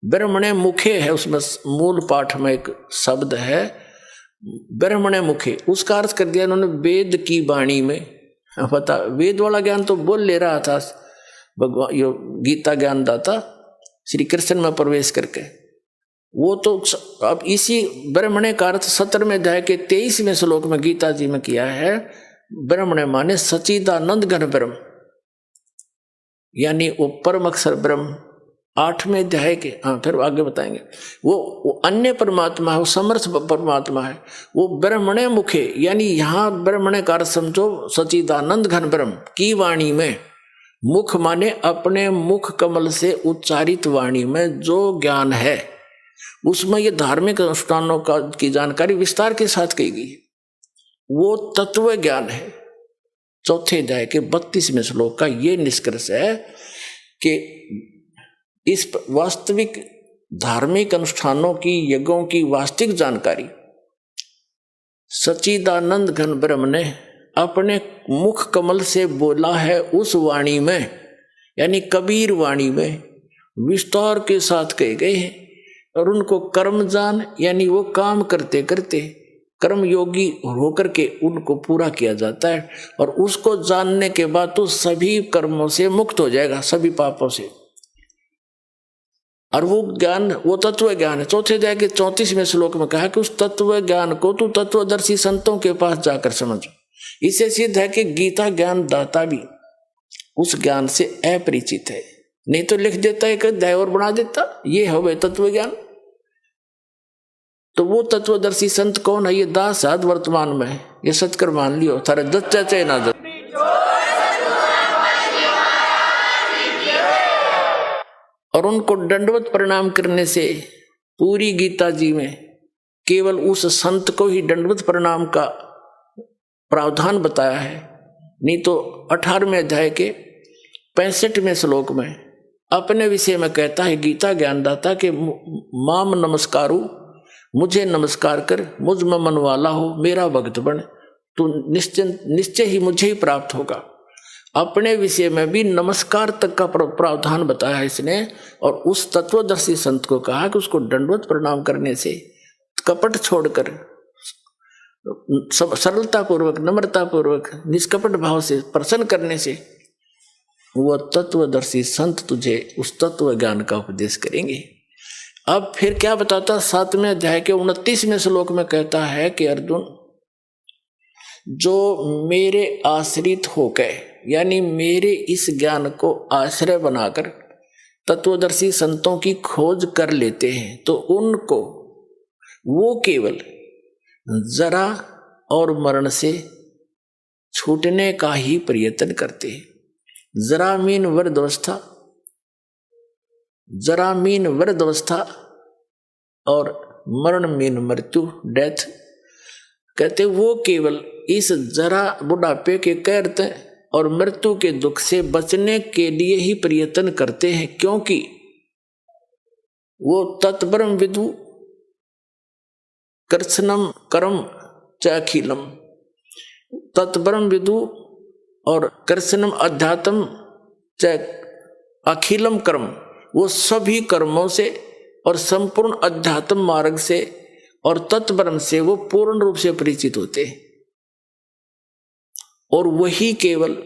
ब्रह्मणे मुखे है, उसमें मूल पाठ में एक शब्द है ब्रह्मणे मुखे, उसका अर्थ कर दिया इन्होंने वेद की वाणी में। पता वेद वाला ज्ञान तो बोल ले रहा था भगवान, यो गीता ज्ञान दाता श्री कृष्ण में प्रवेश करके, वो तो अब इसी ब्रह्मणे का अर्थ 17वें अध्याय के 23वें श्लोक में गीता जी में किया है। ब्रह्मणे माने सच्चिदानंद घन ब्रह्म, यानी वो परम अक्षर ब्रह्म। 8वें अध्याय के फिर आगे बताएंगे, वो अन्य परमात्मा है, वो समर्थ परमात्मा है, वो ब्रह्मणे मुखे, यानी यहाँ ब्रह्मणे का अर्थ समझो सच्चिदानंद घन ब्रह्म की वाणी में। मुख माने अपने मुख कमल से उच्चारित वाणी में जो ज्ञान है, उसमें ये धार्मिक अनुष्ठानों का की जानकारी विस्तार के साथ कही गई, वो तत्व ज्ञान है। चौथे अध्याय के 32वें श्लोक का ये निष्कर्ष है कि इस वास्तविक धार्मिक अनुष्ठानों की, यज्ञों की वास्तविक जानकारी सच्चिदानंद घन ब्रह्म ने अपने मुख कमल से बोला है उस वाणी में, यानी कबीर वाणी में विस्तार के साथ कहे गए हैं। और उनको कर्म जान, यानी वो काम करते करते कर्म योगी होकर के उनको पूरा किया जाता है, और उसको जानने के बाद तो सभी कर्मों से मुक्त हो जाएगा, सभी पापों से। और वो ज्ञान, वो तत्व ज्ञान है। चौथे अध्याय के 34वें श्लोक में कहा कि उस तत्व ज्ञान को तू तत्वदर्शी संतों के पास जाकर समझ। इससे सिद्ध है कि गीता ज्ञान दाता भी उस ज्ञान से अपरिचित है, नहीं तो लिख देता एक अध्याय और बना देता, ये हो गए तत्व ज्ञान। तो वो तत्वदर्शी संत कौन है? ये दास साध वर्तमान में, ये सत्कर मान लियो, थारे दच्चा चाहे ना दच। और उनको दंडवत प्रणाम करने से पूरी गीता जी में केवल उस संत को ही दंडवत प्रणाम का प्रावधान बताया है, नहीं तो 18वें अध्याय के 65वें श्लोक में अपने विषय में कहता है गीता ज्ञानदाता के माम नमस्कारु, मुझे नमस्कार कर, मुझ में मन वाला हो, मेरा भक्त बन, तू निश्चय ही मुझे ही प्राप्त होगा। अपने विषय में भी नमस्कार तक का प्रावधान बताया इसने। और उस तत्वदर्शी संत को कहा कि उसको दंडवत प्रणाम करने से, कपट छोड़कर सरलता पूर्वक, नम्रता पूर्वक, निष्कपट भाव से प्रसन्न करने से वह तत्वदर्शी संत तुझे उस तत्व ज्ञान का उपदेश करेंगे। अब फिर क्या बताता, 7वें अध्याय के 29वें श्लोक में कहता है कि अर्जुन, जो मेरे आश्रित होकर, यानी मेरे इस ज्ञान को आश्रय बनाकर तत्वदर्शी संतों की खोज कर लेते हैं, तो उनको वो केवल जरा और मरण से छूटने का ही प्रयत्न करते हैं। जरा मीन वृद्धावस्था, जरा मीन वृद्धावस्था और मरण मीन मृत्यु, डेथ। कहते वो केवल इस जरा बुढ़ापे के कहते और मृत्यु के दुख से बचने के लिए ही प्रयत्न करते हैं, क्योंकि वो तत्ब्रह्म विदु कृष्णम कर्म चाखिलम, तत्ब्रह्म विदु और कृष्णम अध्यात्म च अखिलम कर्म, वो सभी कर्मों से और संपूर्ण अध्यात्म मार्ग से और तत्ब्रह्म से वो पूर्ण रूप से परिचित होते हैं। और वही केवल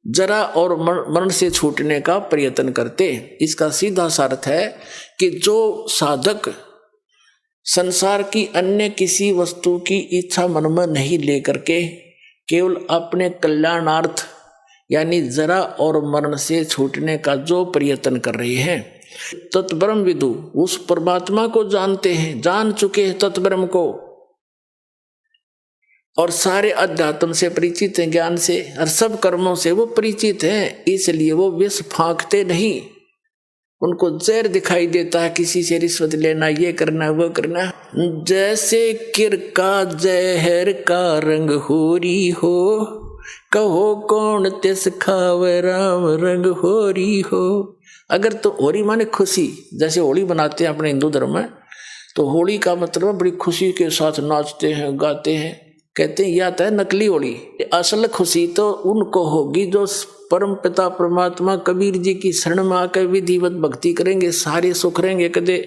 जरा और मरण से छूटने का प्रयत्न करते हैं। इसका सीधा सा अर्थ है कि जो साधक संसार की अन्य किसी वस्तु की इच्छा मन में नहीं लेकर के केवल अपने कल्याणार्थ यानी जरा और मरण से छूटने का जो प्रयत्न कर रहे हैं, तत्ब्रह्म विदु उस परमात्मा को जानते हैं, जान चुके हैं तत्ब्रह्म को, और सारे अध्यात्म से परिचित हैं, ज्ञान से और सब कर्मों से वो परिचित हैं। इसलिए वो विष फांकते नहीं, उनको जहर दिखाई देता है, किसी से रिश्वत लेना, ये करना, वो करना। जैसे किर का जहर का रंग होरी हो, कहो कौन तिस खावे राम रंग होरी हो। अगर तो होरी माने खुशी, जैसे होली बनाते हैं अपने हिंदू धर्म में, तो होली का मतलब बड़ी खुशी के साथ नाचते हैं, गाते हैं। कहते हैं यह है नकली होली, असल खुशी तो उनको होगी जो परम पिता परमात्मा कबीर जी की शरण में आकर विधिवत भक्ति करेंगे, सारे सुख रहेंगे, कदे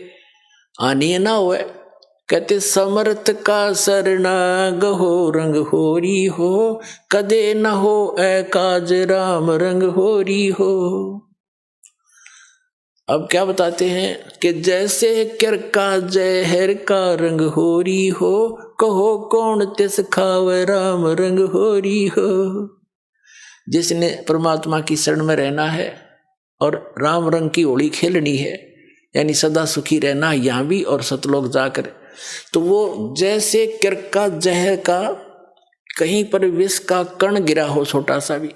आनी ना हो। कहते समर्थ का शरणाग हो रंग होरी हो, कदे न हो ए काज राम रंग होरी हो। अब क्या बताते हैं कि जैसे किर का जहर का रंग होरी हो, कहो कौन तिस खावे राम रंग होरी हो। जिसने परमात्मा की शरण में रहना है और राम रंग की होली खेलनी है, यानी सदा सुखी रहना है यहाँ भी और सतलोक जाकर, तो वो जैसे किर का जहर का कहीं पर विष का कण गिरा हो छोटा सा भी,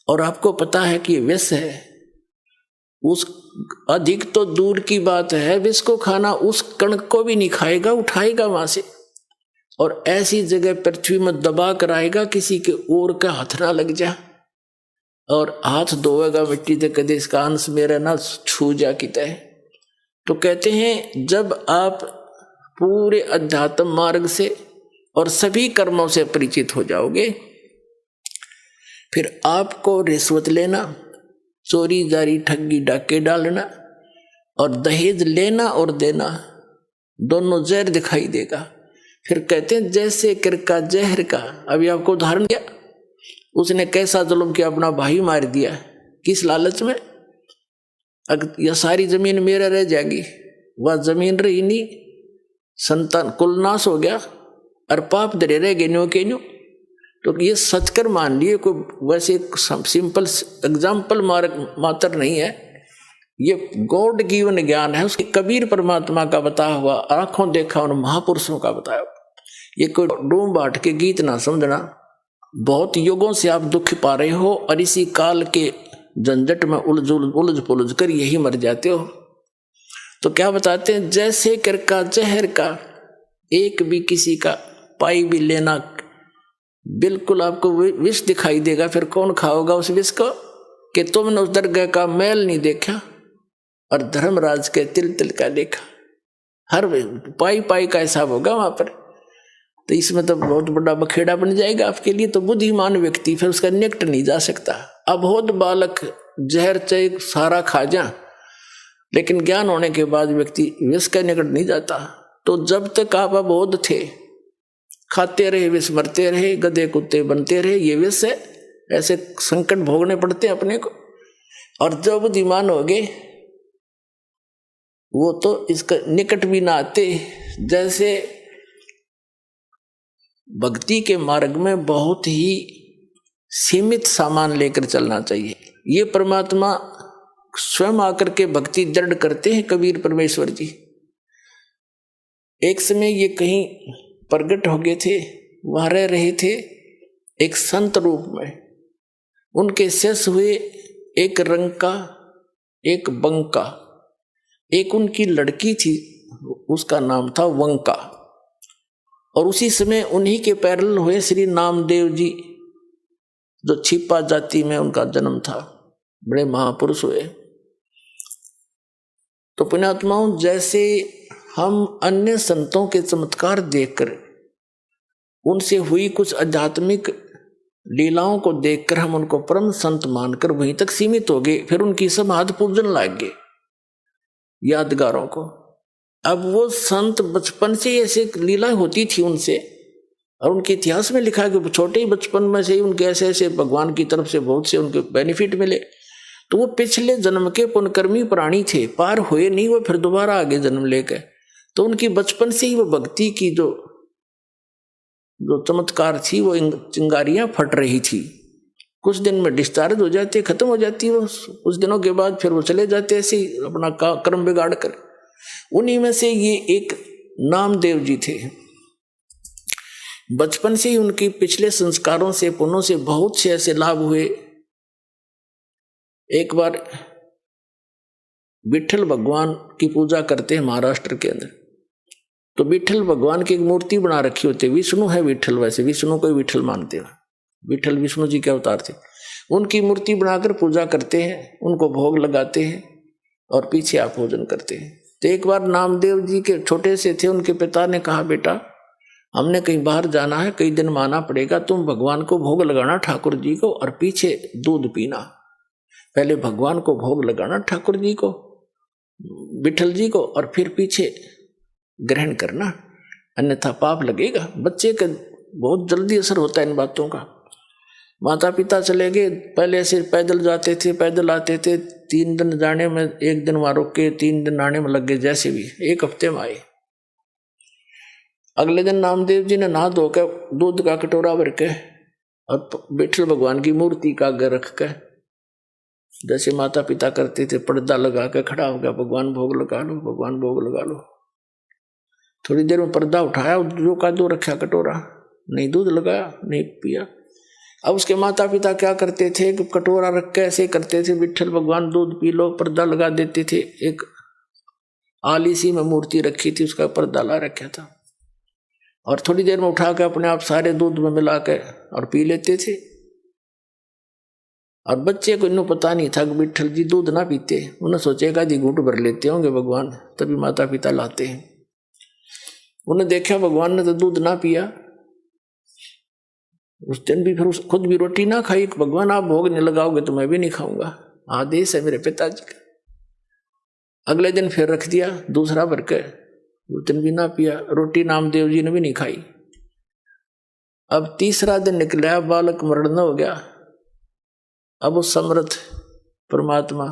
और आपको पता है कि विष है, उस अधिक तो दूर की बात है, विष को खाना उस कण को भी नहीं खाएगा, उठाएगा वहां से और ऐसी जगह पृथ्वी में दबा कर आएगा किसी के ओर का हाथ ना लग जा, और हाथ धोएगा मिट्टी से, कदे इसका अंश मेरा ना छू जा किता है। तो कहते हैं जब आप पूरे अध्यात्म मार्ग से और सभी कर्मों से परिचित हो जाओगे, फिर आपको रिश्वत लेना, चोरी जारी ठगी डाके डालना और दहेज लेना और देना दोनों जहर दिखाई देगा। फिर कहते हैं जैसे किर का जहर का, अभी आपको उदाहरण दिया, उसने कैसा जुल्म किया, अपना भाई मार दिया, किस लालच में, अगर यह सारी जमीन मेरा रह जाएगी, वह जमीन रही नहीं, संतान कुल नाश हो गया और पाप धरे रह गए न्यो के न्यो। तो ये सच कर मान लिए, कोई वैसे सिंपल एग्जाम्पल मात्र नहीं है, ये गॉड गिवन ज्ञान है, उसके कबीर परमात्मा का बताया हुआ, आंखों देखा उन महापुरुषों का बताया। ये कोई डूम बाट के गीत ना समझना। बहुत युगों से आप दुख पा रहे हो और इसी काल के झंझट में उलझ पुलझ कर यही मर जाते हो। तो क्या बताते हैं, जैसे किर का जहर का, एक भी किसी का पाई भी लेना, बिल्कुल आपको विष दिखाई देगा। फिर कौन खाओगा उस विष को, कि तुमने उस दरगाह का मैल नहीं देखा और धर्मराज के तिल तिल का देखा। हर पाई पाई का हिसाब होगा वहां पर। तो इसमें तो बहुत बड़ा बखेड़ा बन जाएगा आपके लिए। तो बुद्धिमान व्यक्ति फिर उसका निकट नहीं जा सकता। अबोध बालक जहर चाहे सारा खा जा, लेकिन ज्ञान होने के बाद व्यक्ति विष के निकट नहीं जाता। तो जब तक आप अबोध थे, खाते रहे विष, मरते रहे, गधे कुत्ते बनते रहे, ये विष है, ऐसे संकट भोगने पड़ते अपने को। और जब बुद्धिमान हो गए वो तो इसका निकट भी ना आते। जैसे भक्ति के मार्ग में बहुत ही सीमित सामान लेकर चलना चाहिए। ये परमात्मा स्वयं आकर के भक्ति दृढ़ करते हैं कबीर परमेश्वर जी। एक समय ये कहीं प्रकट हो गए थे, वहां रह रहे थे एक संत रूप में। उनके शिष्य हुए एक रंका, एक बंका, एक उनकी लड़की थी, उसका नाम था वंका। और उसी समय उन्हीं के पैरल हुए श्री नामदेव जी, जो छिपा जाति में उनका जन्म था, बड़े महापुरुष हुए। तो पुण्यात्माओं, जैसे हम अन्य संतों के चमत्कार देखकर, उनसे हुई कुछ आध्यात्मिक लीलाओं को देखकर हम उनको परम संत मानकर वहीं तक सीमित हो गए, फिर उनकी समाधि पूजन लग गए यादगारों को। अब वो संत बचपन से ऐसे लीला होती थी उनसे, और उनके इतिहास में लिखा कि छोटे ही बचपन में से ही उनके ऐसे ऐसे भगवान की तरफ से बहुत से उनके बेनिफिट मिले। तो वो पिछले जन्म के पुण्यकर्मी प्राणी थे, पार हुए नहीं, वो फिर दोबारा आगे जन्म लेकर। तो उनकी बचपन से ही वो भक्ति की जो चमत्कार थी, वो चिंगारियां फट रही थी। कुछ दिन में डिस्चार्ज हो जाती, खत्म हो जाती वो, कुछ दिनों के बाद फिर वो चले जाते ऐसे ही अपना कर्म बिगाड़ कर। उन्हीं में से ये एक नामदेव जी थे। बचपन से ही उनकी पिछले संस्कारों से, पुण्यों से बहुत से ऐसे लाभ हुए। एक बार विठल भगवान की पूजा करते हैं महाराष्ट्र के अंदर। तो विठल भगवान की एक मूर्ति बना रखी होती है, विष्णु है विठल, वैसे विष्णु को विठल मानते हैं, विठल विष्णु जी के अवतार थे। उनकी मूर्ति बनाकर पूजा करते हैं, उनको भोग लगाते हैं और पीछे आप भोजन करते हैं। तो एक बार नामदेव जी के छोटे से थे, उनके पिता ने कहा, बेटा हमने कहीं बाहर जाना है, कई दिन माना पड़ेगा, तुम भगवान को भोग लगाना ठाकुर जी को, और पीछे दूध पीना। पहले भगवान को भोग लगाना ठाकुर जी को, विठल जी को, और फिर पीछे ग्रहण करना, अन्यथा पाप लगेगा। बच्चे का बहुत जल्दी असर होता है इन बातों का। माता पिता चले गए, पहले से पैदल जाते थे, पैदल आते थे, 3 दिन जाने में, 1 दिन वहां रुक के 3 दिन आने में लग गए, जैसे भी 1 हफ्ते में आए। अगले दिन नामदेव जी ने नहा धोकर दूध का कटोरा भर के और विठल भगवान की मूर्ति का आगे रख के, जैसे माता पिता करते थे, पर्दा लगा के खड़ा हो गया, भगवान भोग लगा लो, भगवान भोग लगा लो। थोड़ी देर में पर्दा उठाया, जो का दो रखा कटोरा, नहीं दूध लगाया, नहीं पिया। अब उसके माता पिता क्या करते थे कि कटोरा रख के ऐसे करते थे, विठल भगवान दूध पी लो, पर्दा लगा देते थे। एक आली सी में मूर्ति रखी थी, उसका पर्दा ला रखा था, और थोड़ी देर में उठा के अपने आप सारे दूध में मिला के और पी लेते थे। और बच्चे को इन्हों पता नहीं था कि विठल जी दूध ना पीते, उन्हें सोचेगा जी घूंट भर लेते होंगे भगवान, तभी माता पिता लाते हैं। उन्हें देखा भगवान ने तो दूध ना पिया, उस दिन भी फिर खुद भी रोटी ना खाई। भगवान आप भोग नहीं लगाओगे तो मैं भी नहीं खाऊंगा, आदेश है मेरे पिताजी का। अगले दिन फिर रख दिया दूसरा भर के, उस दिन भी ना पिया, रोटी नामदेव जी ने भी नहीं खाई। अब तीसरा दिन निकला, बालक मरण हो गया। अब वो समर्थ परमात्मा,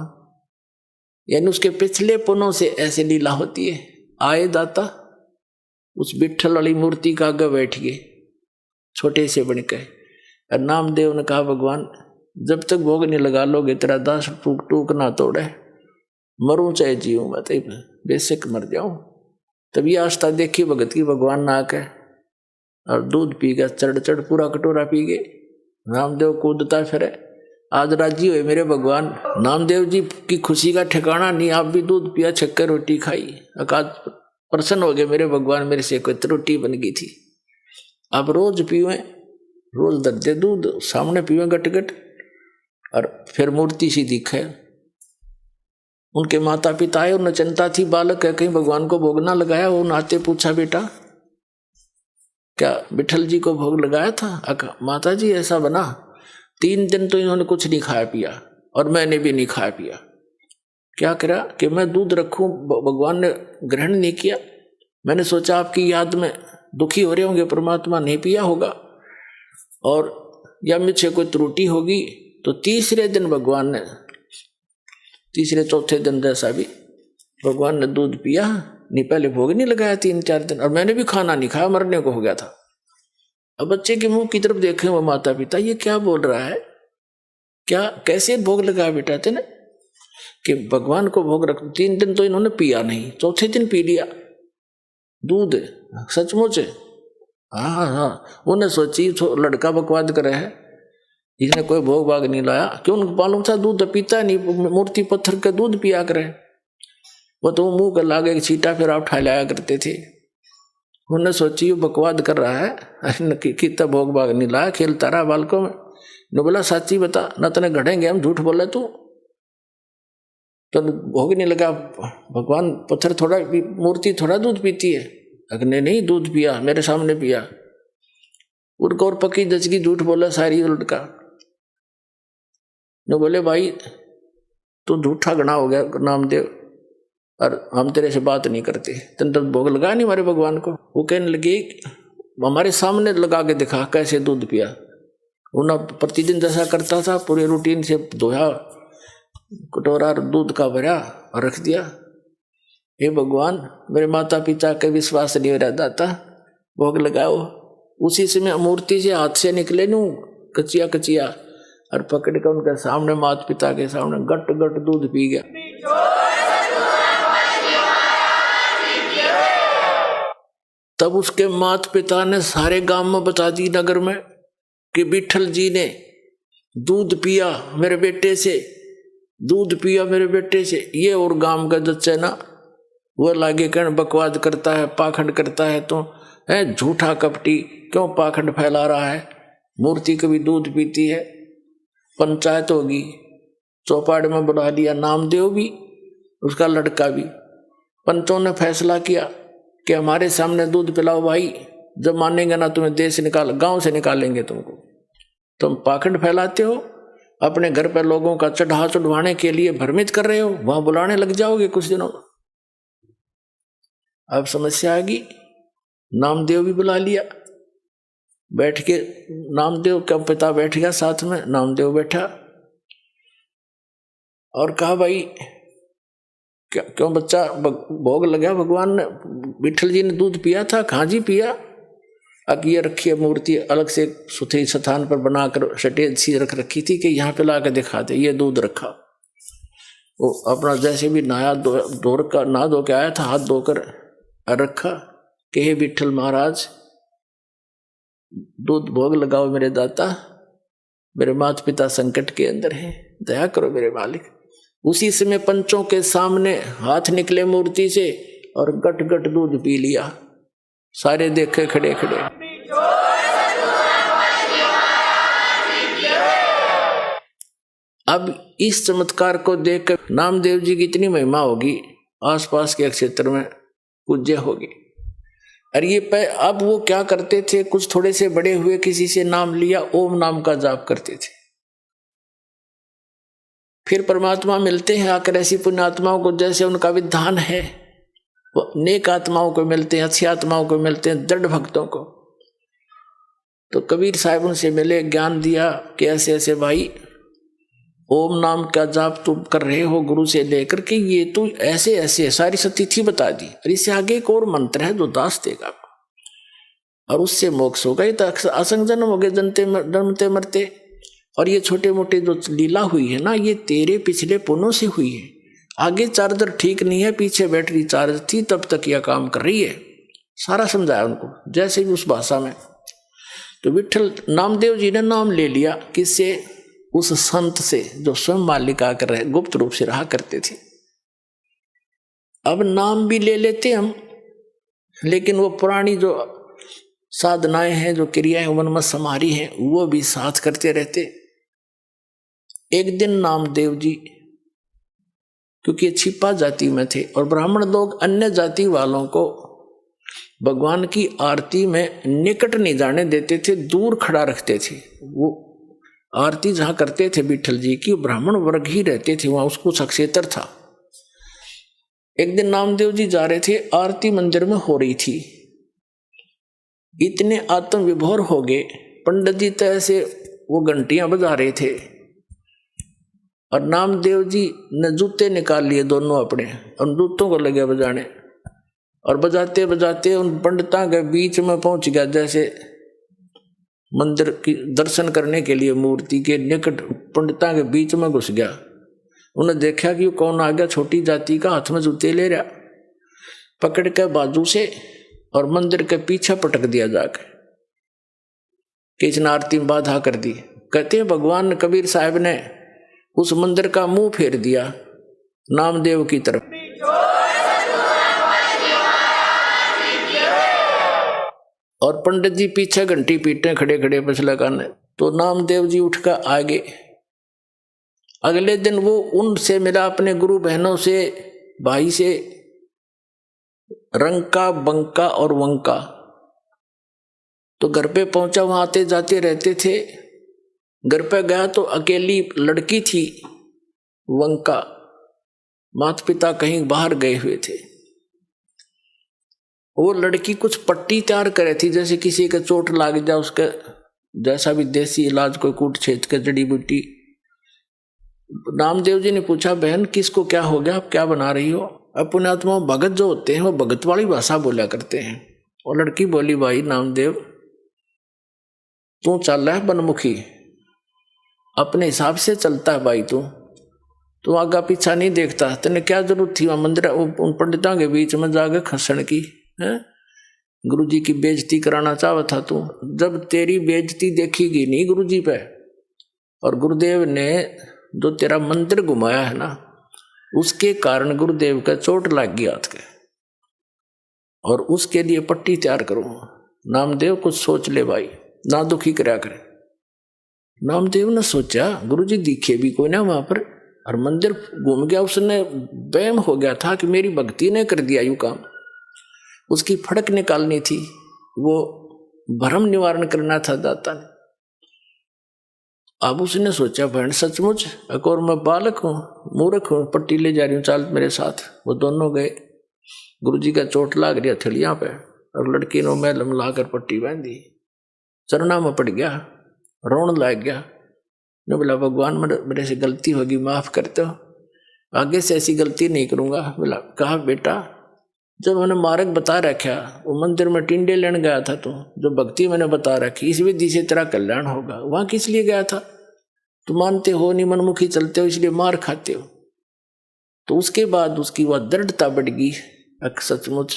यानी उसके पिछले पुण्यों से ऐसे लीला होती है। आए दाता उस विठल वाली मूर्ति का आगे बैठ गए, छोटे से बन के। और नामदेव ने कहा, भगवान जब तक भोग नहीं लगा लोगे तेरा दास टूक टूक ना तोड़े, मरूं चाहे जीऊं, मैं तो बेशक मर जाऊं। तभी आस्था देखी भगत की, भगवान ना आके और दूध पी गया, चढ़ चढ़ पूरा कटोरा पी गए। नामदेव कूदता फिरे, आज राजी हुए मेरे भगवान। नामदेव जी की खुशी का ठिकाना नहीं, आप भी दूध पिया, छक्कर रोटी खाई, अकाज प्रसन्न हो गए मेरे भगवान, मेरे से कोई रोटी बन गई थी। अब रोज पीवे, रोज दर्दे दूध सामने पीवे गट गट, और फिर मूर्ति सी दिखे। उनके माता पिता आए, उन्हें चिंता थी, बालक है कहीं भगवान को भोग ना लगाया। वो नाते पूछा, बेटा क्या विठल जी को भोग लगाया था? माता जी ऐसा बना, 3 दिन तो इन्होंने कुछ नहीं खाया पिया और मैंने भी नहीं खाया पिया। क्या करा कि मैं दूध रखूं, भगवान ने ग्रहण नहीं किया। मैंने सोचा आपकी याद में दुखी हो रहे होंगे, परमात्मा नहीं पिया होगा और या मुझसे कोई त्रुटि होगी। तो तीसरे दिन भगवान ने, तीसरे चौथे दिन जैसा भी भगवान ने दूध पिया, नहीं पहले भोग नहीं लगाया 3-4 दिन, और मैंने भी खाना नहीं खाया, मरने को हो गया था। अब बच्चे के मुंह की तरफ देखे वो माता पिता, ये क्या बोल रहा है, क्या कैसे भोग लगाया बेटा तेने कि भगवान को भोग रख। 3 दिन तो इन्होंने पिया नहीं, चौथे दिन पी लिया दूध, सचमुच। हाँ, उन्हें सोची लड़का बकवाद करे है, इसने कोई भोग भाग नहीं लाया। क्यों? उनको मालूम था दूध पीता नहीं, मूर्ति पत्थर का दूध पिया करे। वो तो मुंह कर लागे छीटा फिर आप उठा लाया करते थे। उन्हें सोची वो बकवाद कर रहा है, कितना भोग भाग नहीं लाया, खेलता रहा बालकों में। ने बोला साची बता, न तने गढ़ेंगे हम, झूठ बोला तू तो भोग नहीं लगा। भगवान पत्थर थोड़ा, मूर्ति थोड़ा दूध पीती है। अगने नहीं दूध पिया, मेरे सामने पिया। उनको और पक्की दचकी झूठ बोला सारी उलट का। ने बोले भाई तू झूठा गणा हो गया नामदेव, और हम तेरे से बात नहीं करते, तेने तो भोग लगा नहीं हमारे भगवान को। वो कहने लगे हमारे सामने लगा के दिखा कैसे दूध पिया। उन्हें प्रतिदिन जैसा करता था, पूरे रूटीन से धोया, कटोरा दूध का भरा और रख दिया। हे भगवान, मेरे माता पिता के विश्वास नहीं रह जाता, भोग लगाओ। उसी समय मूर्ति से हाथ से निकले नू कचिया कचिया, और पकड़ कर उनके सामने, माता पिता के सामने गट गट दूध पी गया। तब उसके माता पिता ने सारे गांव में बता दी, नगर में, कि विठल जी ने दूध पिया मेरे बेटे से, दूध पिया मेरे बेटे से। ये और गांव का जच्चा ना वो लागे कहने बकवाद करता है, पाखंड करता है, तो है झूठा कपटी, क्यों पाखंड फैला रहा है। मूर्ति कभी दूध पीती है। पंचायत होगी, चौपाड़ में बुला दिया नामदेव भी, उसका लड़का भी। पंचों ने फैसला किया कि हमारे सामने दूध पिलाओ भाई, जब मानेंगे ना तुम्हें देश से निकाल, गांव से निकालेंगे तुमको। तुम पाखंड फैलाते हो, अपने घर पर लोगों का चढ़ा चढ़वाने के लिए भ्रमित कर रहे हो, वहां बुलाने लग जाओगे कुछ दिनों। अब समस्या आ गई, नामदेव भी बुला लिया। बैठ के नामदेव का पिता बैठ गया साथ में, नामदेव बैठा और कहा भाई क्यों बच्चा भोग लगा, भगवान ने, विठल जी ने दूध पिया था? कहाँ जी पिया। अब ये रखी है मूर्ति अलग से सुथरी स्थान पर बनाकर सटेज सी रख रखी थी कि यहाँ पे ला के दिखा दे, ये दूध रखा। वो अपना जैसे भी नहा धो के आया था, हाथ धोकर रखा कि हे विठल महाराज, दूध भोग लगाओ मेरे दाता, मेरे माता पिता संकट के अंदर हैं, दया करो मेरे मालिक। उसी समय पंचों के सामने हाथ निकले मूर्ति से और गट गट दूध पी लिया। सारे देखे खड़े खड़े। अब इस चमत्कार को देखकर नामदेव जी की इतनी महिमा होगी, आसपास के क्षेत्र में पूज्य होगी। और ये अब वो क्या करते थे, कुछ थोड़े से बड़े हुए, किसी से नाम लिया, ओम नाम का जाप करते थे। फिर परमात्मा मिलते हैं आकर ऐसी पुण्यात्माओं को, जैसे उनका विधान है, वो नेक आत्माओं को मिलते हैं, अच्छी आत्माओं को मिलते हैं, दृढ़ भक्तों को। तो कबीर साहब उनसे मिले, ज्ञान दिया कि ऐसे ऐसे भाई ओम नाम का जाप तुम कर रहे हो गुरु से लेकर के, ये तो ऐसे ऐसे सारी सतिथि बता दी, और इससे आगे एक और मंत्र है जो दास देगा आपको, और उससे मोक्ष होगा। ये तो असंग जन्म हो गए, जन्मते मरते। और ये छोटे मोटे जो लीला हुई है ना, ये तेरे पिछले पुण्यों से हुई है। आगे चार्जर ठीक नहीं है, पीछे बैटरी चार्ज थी, तब तक यह काम कर रही है। सारा समझाया उनको, जैसे भी उस भाषा में। तो विठल नामदेव जी ने नाम ले लिया, किससे? उस संत से जो स्वयं मालिक आकर रहे, गुप्त रूप से रहा करते थे। अब नाम भी ले लेते हम, लेकिन वो पुरानी जो साधनाएं हैं, जो क्रियाएं मन में समारी हैं, वो भी साथ करते रहते। एक दिन नामदेव जी, क्योंकि छिपा जाति में थे और ब्राह्मण लोग अन्य जाति वालों को भगवान की आरती में निकट नहीं जाने देते थे, दूर खड़ा रखते थे। वो आरती जहां करते थे विठल जी की, ब्राह्मण वर्ग ही रहते थे वहां, उसको सक्षेत्र था। एक दिन नामदेव जी जा रहे थे, आरती मंदिर में हो रही थी, इतने आत्म विभोर हो गए पंडित जी तो ऐसे वो घंटियां बजा रहे थे, और नामदेव जी ने जूते निकाल लिए दोनों अपने, और जूतों को लगे बजाने, और बजाते बजाते उन पंडितां के बीच में पहुंच गया, जैसे मंदिर की दर्शन करने के लिए मूर्ति के निकट पंडितां के बीच में घुस गया। उन्हें देखा कि कौन आ गया, छोटी जाति का, हाथ में जूते ले रहा, पकड़ के बाजू से और मंदिर के पीछे पटक दिया जाकर, किसने आरती में बाधा कर दी। कहते हैं भगवान कबीर साहब ने उस मंदिर का मुंह फेर दिया नामदेव की तरफ, और पंडित जी पीछे घंटी पीटे खड़े खड़े पछला काने। तो नामदेव जी उठकर आगे, अगले दिन वो उनसे मिला, अपने गुरु बहनों से, भाई से, रंका बंका और वंका। तो घर पे पहुंचा, वहां आते जाते रहते थे। घर पे गया तो अकेली लड़की थी वंका, माता पिता कहीं बाहर गए हुए थे। वो लड़की कुछ पट्टी तैयार करे थी, जैसे किसी के चोट लाग जाए उसके जैसा भी देसी इलाज, कोई कूट छेद के जड़ी बूटी। नामदेव जी ने पूछा, बहन किसको क्या हो गया, आप क्या बना रही हो? अपने आत्मा भगत जो होते हैं वो भगत वाली भाषा बोला करते हैं। और लड़की बोली, भाई नामदेव तू चल रहा है बनमुखी, अपने हिसाब से चलता है भाई, तू आगा पीछा नहीं देखता, तेने क्या जरूरत थी वहां मंदिर उन पंडितों के बीच में जाकर खसण की है? गुरु जी की बेइज्जती कराना चाहता था तू। जब तेरी बेइज्जती देखीगी नहीं गुरु जी पे, और गुरुदेव ने जो तेरा मंदिर घुमाया है ना, उसके कारण गुरुदेव का चोट लग गया हाथ के, और उसके लिए पट्टी तैयार करो। नामदेव कुछ सोच ले भाई, ना दुखी कराया करे। नामदेव ने सोचा गुरु जी दिखे भी कोई ना वहां पर, और मंदिर घूम गया, उसने वहम हो गया था कि मेरी भक्ति ने कर दिया यू काम। उसकी फड़क निकालनी थी, वो भ्रम निवारण करना था दाता ने। अब उसने सोचा बहन सचमुच एक और मैं बालक हूँ, मूर्ख हूँ, पट्टी ले जा रही हूँ, चाल मेरे साथ। वो दोनों गए, गुरुजी का चोट लाग रही हथेलियां पे, और लड़की ने मैलम लाकर पट्टी बांधी, चरणा में पड़ गया, रोन लग गया। ने बोला भगवान मेरे से गलती होगी, माफ करते हो, आगे से ऐसी गलती नहीं करूंगा। बोला कहा बेटा, जब मैंने मार्ग बता रखा, वो मंदिर में टिंडे लेने गया था तू, जो भक्ति मैंने बता रखी, इस विधि से तेरा कल्याण होगा, वहां किस लिए गया था? तुम मानते हो नहीं, मनमुखी चलते हो, इसलिए मार खाते हो। तो उसके बाद उसकी वह दृढ़ता बढ़ गई सचमुच।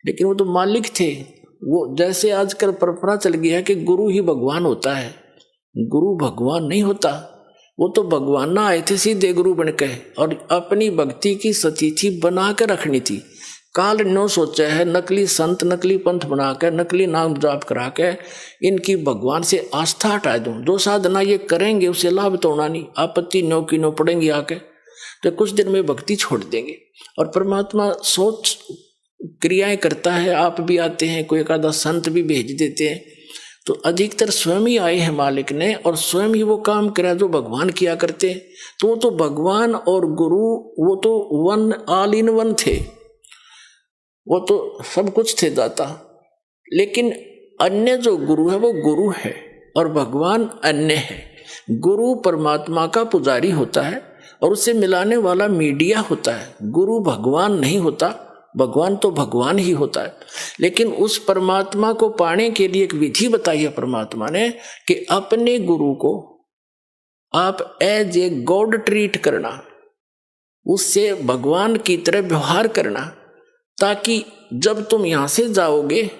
लेकिन वो तो मालिक थे, वो जैसे आजकल परंपरा चल गई है कि गुरु ही भगवान होता है, गुरु भगवान नहीं होता। वो तो भगवान ना आए थे सीधे गुरु बन के, और अपनी भक्ति की सतिथि बना के रखनी थी। काल नो सोचा है नकली संत नकली पंथ बना के, नकली नाम जाप करा के इनकी भगवान से आस्था हटा दूं। जो साधना ये करेंगे उससे लाभ तो होना नहीं, आपत्ति नो की नो पड़ेंगी आके, तो कुछ दिन में भक्ति छोड़ देंगे। और परमात्मा सोच क्रियाएं करता है, आप भी आते हैं, कोई एक आधा संत भी भेज देते हैं, तो अधिकतर स्वयं ही आए हैं मालिक ने, और स्वयं ही वो काम करा जो भगवान किया करते हैं। तो वो तो भगवान और गुरु वो तो वन ऑल इन वन थे, वो तो सब कुछ थे दाता। लेकिन अन्य जो गुरु है वो गुरु है, और भगवान अन्य है। गुरु परमात्मा का पुजारी होता है, और उससे मिलाने वाला मीडिया होता है। गुरु भगवान नहीं होता, भगवान तो भगवान ही होता है। लेकिन उस परमात्मा को पाने के लिए एक विधि बताई है परमात्मा ने, कि अपने गुरु को आप एज ए गॉड ट्रीट करना, उससे भगवान की तरह व्यवहार करना, ताकि जब तुम यहां से जाओगे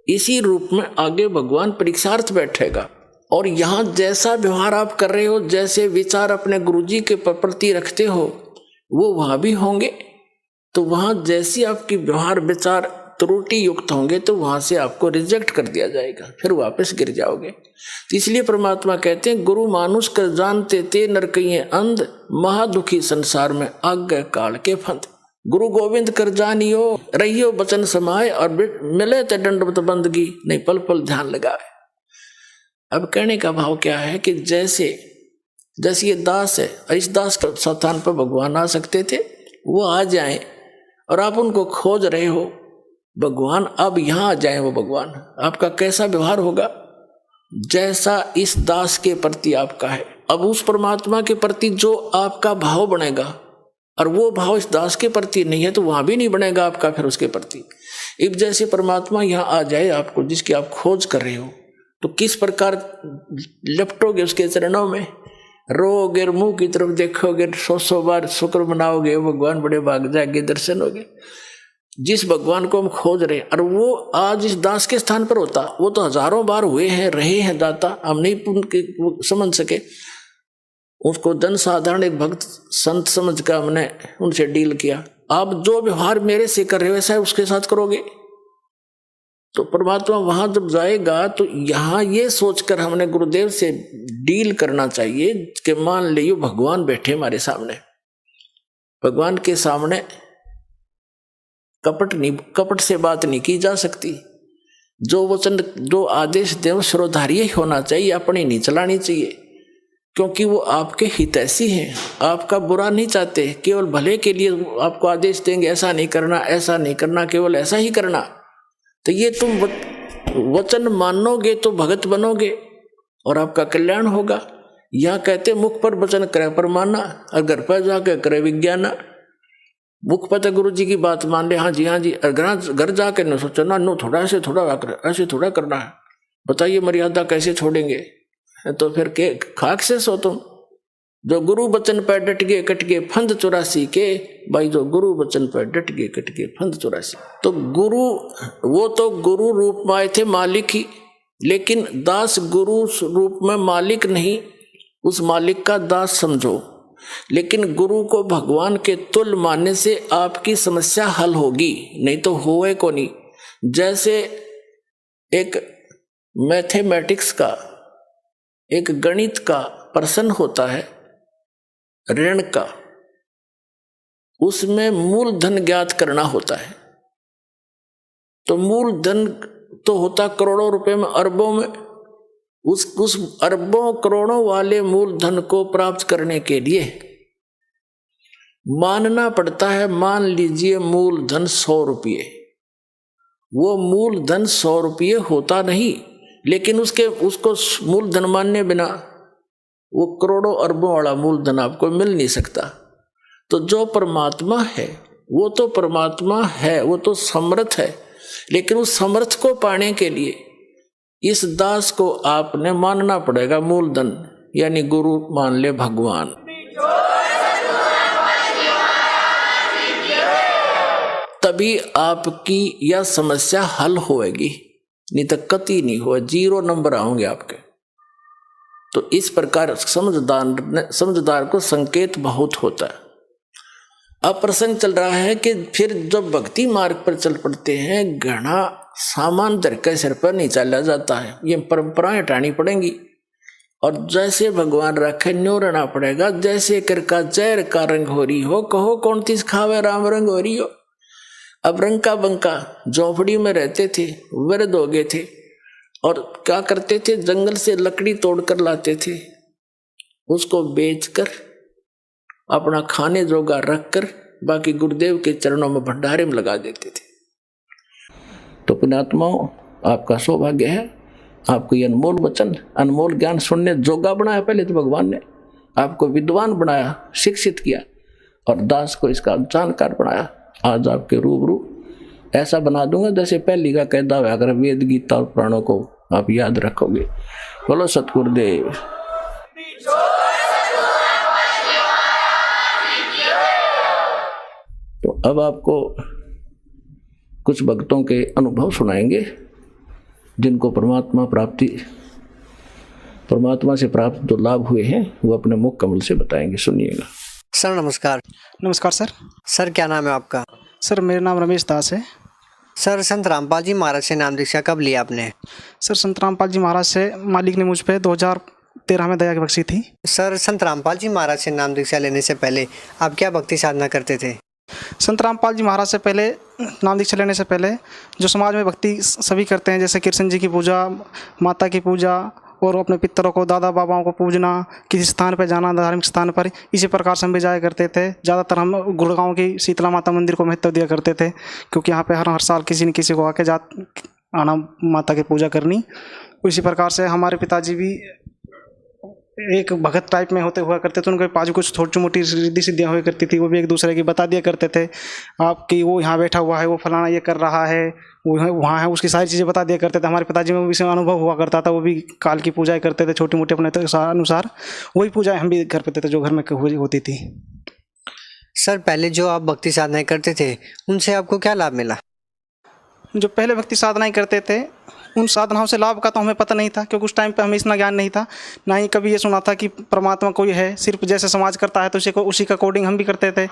इसी रूप में आगे भगवान परीक्षार्थ बैठेगा। और यहां जैसा व्यवहार आप कर रहे हो, जैसे विचार अपने गुरुजी के प्रति रखते हो, वो वहां भी होंगे। तो वहां जैसी आपकी व्यवहार विचार त्रुटि युक्त होंगे, तो वहां से आपको रिजेक्ट कर दिया जाएगा, फिर वापस गिर जाओगे। तो इसलिए परमात्मा कहते हैं, गुरु मानुष कर जानते ते नरकइये अंध, महादुखी संसार में आज्ञा काल के फंद। गुरु गोविंद कर जानियो, रहियो बचन समाए, और मिले ते दंडवत बंदगी, नहीं पल पल ध्यान लगाए। अब कहने का भाव क्या है कि जैसे ये दास है, और इस दास के स्थान पर भगवान आ सकते थे, वो आ जाएं, और आप उनको खोज रहे हो, भगवान अब यहां आ जाए। वो भगवान आपका कैसा व्यवहार होगा, जैसा इस दास के प्रति आपका है। अब उस परमात्मा के प्रति जो आपका भाव बनेगा, और वो भाव इस दास के प्रति नहीं है, तो वहां भी नहीं बनेगा आपका फिर उसके प्रति। अब जैसे परमात्मा यहाँ आ जाए आपको, जिसकी आप खोज कर रहे हो, तो किस प्रकार लपटोगे उसके चरणों में, रोगे, मुंह की तरफ देखोगे, 100 बार शुक्र मनाओगे, भगवान बड़े भाग जाएंगे, दर्शन होगे। जिस भगवान को हम खोज रहे हैं, और वो आज इस दास के स्थान पर होता, वो तो हजारों बार हुए हैं, रहे हैं दाता, हम नहीं समझ सके। उसको जन साधारण एक भक्त संत समझ कर हमने उनसे डील किया। आप जो व्यवहार मेरे से कर रहे हो वैसा उसके साथ करोगे, तो परमात्मा वहां जब जाएगा, तो यहां ये सोचकर हमने गुरुदेव से डील करना चाहिए कि मान लियो भगवान बैठे हमारे सामने, भगवान के सामने कपट से बात नहीं की जा सकती। जो वचन, जो आदेश देव श्रोधार्य होना चाहिए, अपनी नहीं चलानी चाहिए, क्योंकि वो आपके हितैषी हैं, आपका बुरा नहीं चाहते, केवल भले के लिए आपको आदेश देंगे, ऐसा नहीं करना, ऐसा नहीं करना, केवल ऐसा ही करना। तो ये तुम वचन मानोगे तो भगत बनोगे और आपका कल्याण होगा। यहाँ कहते मुख पर वचन करे परमाना, और घर पर जाकर करे विज्ञाना। मुख पर तो गुरु जी की बात मान ले, हाँ जी हाँ जी, घर जाकर न सोचो ना, नो थोड़ा ऐसे थोड़ा करना है, बताइए मर्यादा कैसे छोड़ेंगे, तो फिर के खाक से सो तुम। जो गुरु वचन पर डट गए कट गए फंद 84 के, भाई जो गुरु वचन पर डट गए कट गए फंद 84। तो गुरु, वो तो गुरु रूप में आए थे मालिक ही, लेकिन दास गुरु रूप में मालिक नहीं, उस मालिक का दास समझो। लेकिन गुरु को भगवान के तुल्य मानने से आपकी समस्या हल होगी, नहीं तो होए को नहीं। जैसे एक मैथमेटिक्स का, एक गणित का प्रश्न होता है ऋण का, उसमें मूलधन ज्ञात करना होता है, तो मूलधन तो होता करोड़ों रुपए में, अरबों में। उस अरबों करोड़ों वाले मूलधन को प्राप्त करने के लिए मानना पड़ता है, मान लीजिए मूलधन 100 रुपये। वो मूलधन 100 रुपये होता नहीं, लेकिन उसको मूलधन मानने बिना वो करोड़ों अरबों वाला मूलधन आपको मिल नहीं सकता। तो जो परमात्मा है वो तो परमात्मा है, वो तो समर्थ है, लेकिन उस समर्थ को पाने के लिए इस दास को आपने मानना पड़ेगा मूलधन, यानी गुरु मान ले भगवान। तभी आपकी यह समस्या हल होएगी, नहीं तो कति नहीं हो, 0 नंबर आओगे आपके। तो इस प्रकार समझदार को संकेत बहुत होता है। अब प्रसंग चल रहा है कि फिर जब भक्ति मार्ग पर चल पड़ते हैं, घना सामान धर के सिर पर नहीं चला जाता है, ये परंपराएं हटानी पड़ेंगी, और जैसे भगवान रखे न्यो रहना पड़ेगा। जैसे कर का जहर का रंग हो रही हो, कहो कौन तीस खावे राम रंग हो रही हो। अब रंग का बंका झोपड़ी में रहते थे, वृद्ध हो गए थे, और क्या करते थे, जंगल से लकड़ी तोड़कर लाते थे, उसको बेचकर अपना खाने जोगा रखकर बाकी गुरुदेव के चरणों में भंडारे में लगा देते थे। तो पुण्यात्माओं, आपका सौभाग्य है, आपको ये अनमोल वचन, अनमोल ज्ञान सुनने जोगा बनाया। पहले तो भगवान ने आपको विद्वान बनाया, शिक्षित किया, और दास को इसका जानकार बनाया। आज आपके रूबरू ऐसा बना दूंगा जैसे पहली का कहता हुआ, अगर वेद गीता और पुराणों को आप याद रखोगे। बोलो सतगुरुदेव। तो अब आपको कुछ भक्तों के अनुभव सुनाएंगे, जिनको परमात्मा से प्राप्त जो लाभ हुए हैं वो अपने मुख कमल से बताएंगे। सुनिएगा। सर नमस्कार। नमस्कार सर। सर क्या नाम है आपका? सर मेरा नाम रमेश दास है। सर संत रामपाल जी महाराज से नाम दीक्षा कब लिया आपने? सर संत रामपाल जी महाराज से मालिक ने मुझ पे 2013 में दया की बख्शी थी। सर संत रामपाल जी महाराज से नाम दीक्षा लेने से पहले आप क्या भक्ति साधना करते थे? संत रामपाल जी महाराज से पहले, नाम दीक्षा लेने से पहले, जो समाज में भक्ति सभी करते हैं, जैसे कृष्ण जी की पूजा, माता की पूजा और अपने पितरों को, दादा बाबाओं को पूजना, किसी स्थान पर जाना, धार्मिक स्थान पर, इसी प्रकार से हम भी जाया करते थे। ज़्यादातर हम गुड़गांव की शीतला माता मंदिर को महत्व दिया करते थे, क्योंकि यहाँ पे हर साल किसी न किसी को आके आना माता की पूजा करनी। इसी प्रकार से हमारे पिताजी भी एक भगत टाइप में होते हुआ करते थे। उनके पास कुछ छोटी मोटी रिद्धि सिद्धियाँ हुआ करती थी, वो भी एक दूसरे की बता दिया करते थे। आपकी वो यहाँ बैठा हुआ है, वो फलाना ये कर रहा है, वो वहाँ है, उसकी सारी चीज़ें बता दिया करते थे। हमारे पिताजी में भी इसमें अनुभव हुआ करता था, वो भी काल की पूजाएं करते थे छोटी मोटी अपने अनुसार। वही पूजाएं हम भी कर पाते थे जो घर में होती थी। सर, पहले जो आप भक्ति साधनाएं करते थे, उनसे आपको क्या लाभ मिला? जो पहले भक्ति साधनाएं करते थे, उन साधनाओं से लाभ का तो हमें पता नहीं था, क्योंकि उस टाइम पे हमें इतना ज्ञान नहीं था। ना ही कभी ये सुना था कि परमात्मा कोई है। सिर्फ जैसे समाज करता है तो उसी का कोडिंग हम भी करते थे।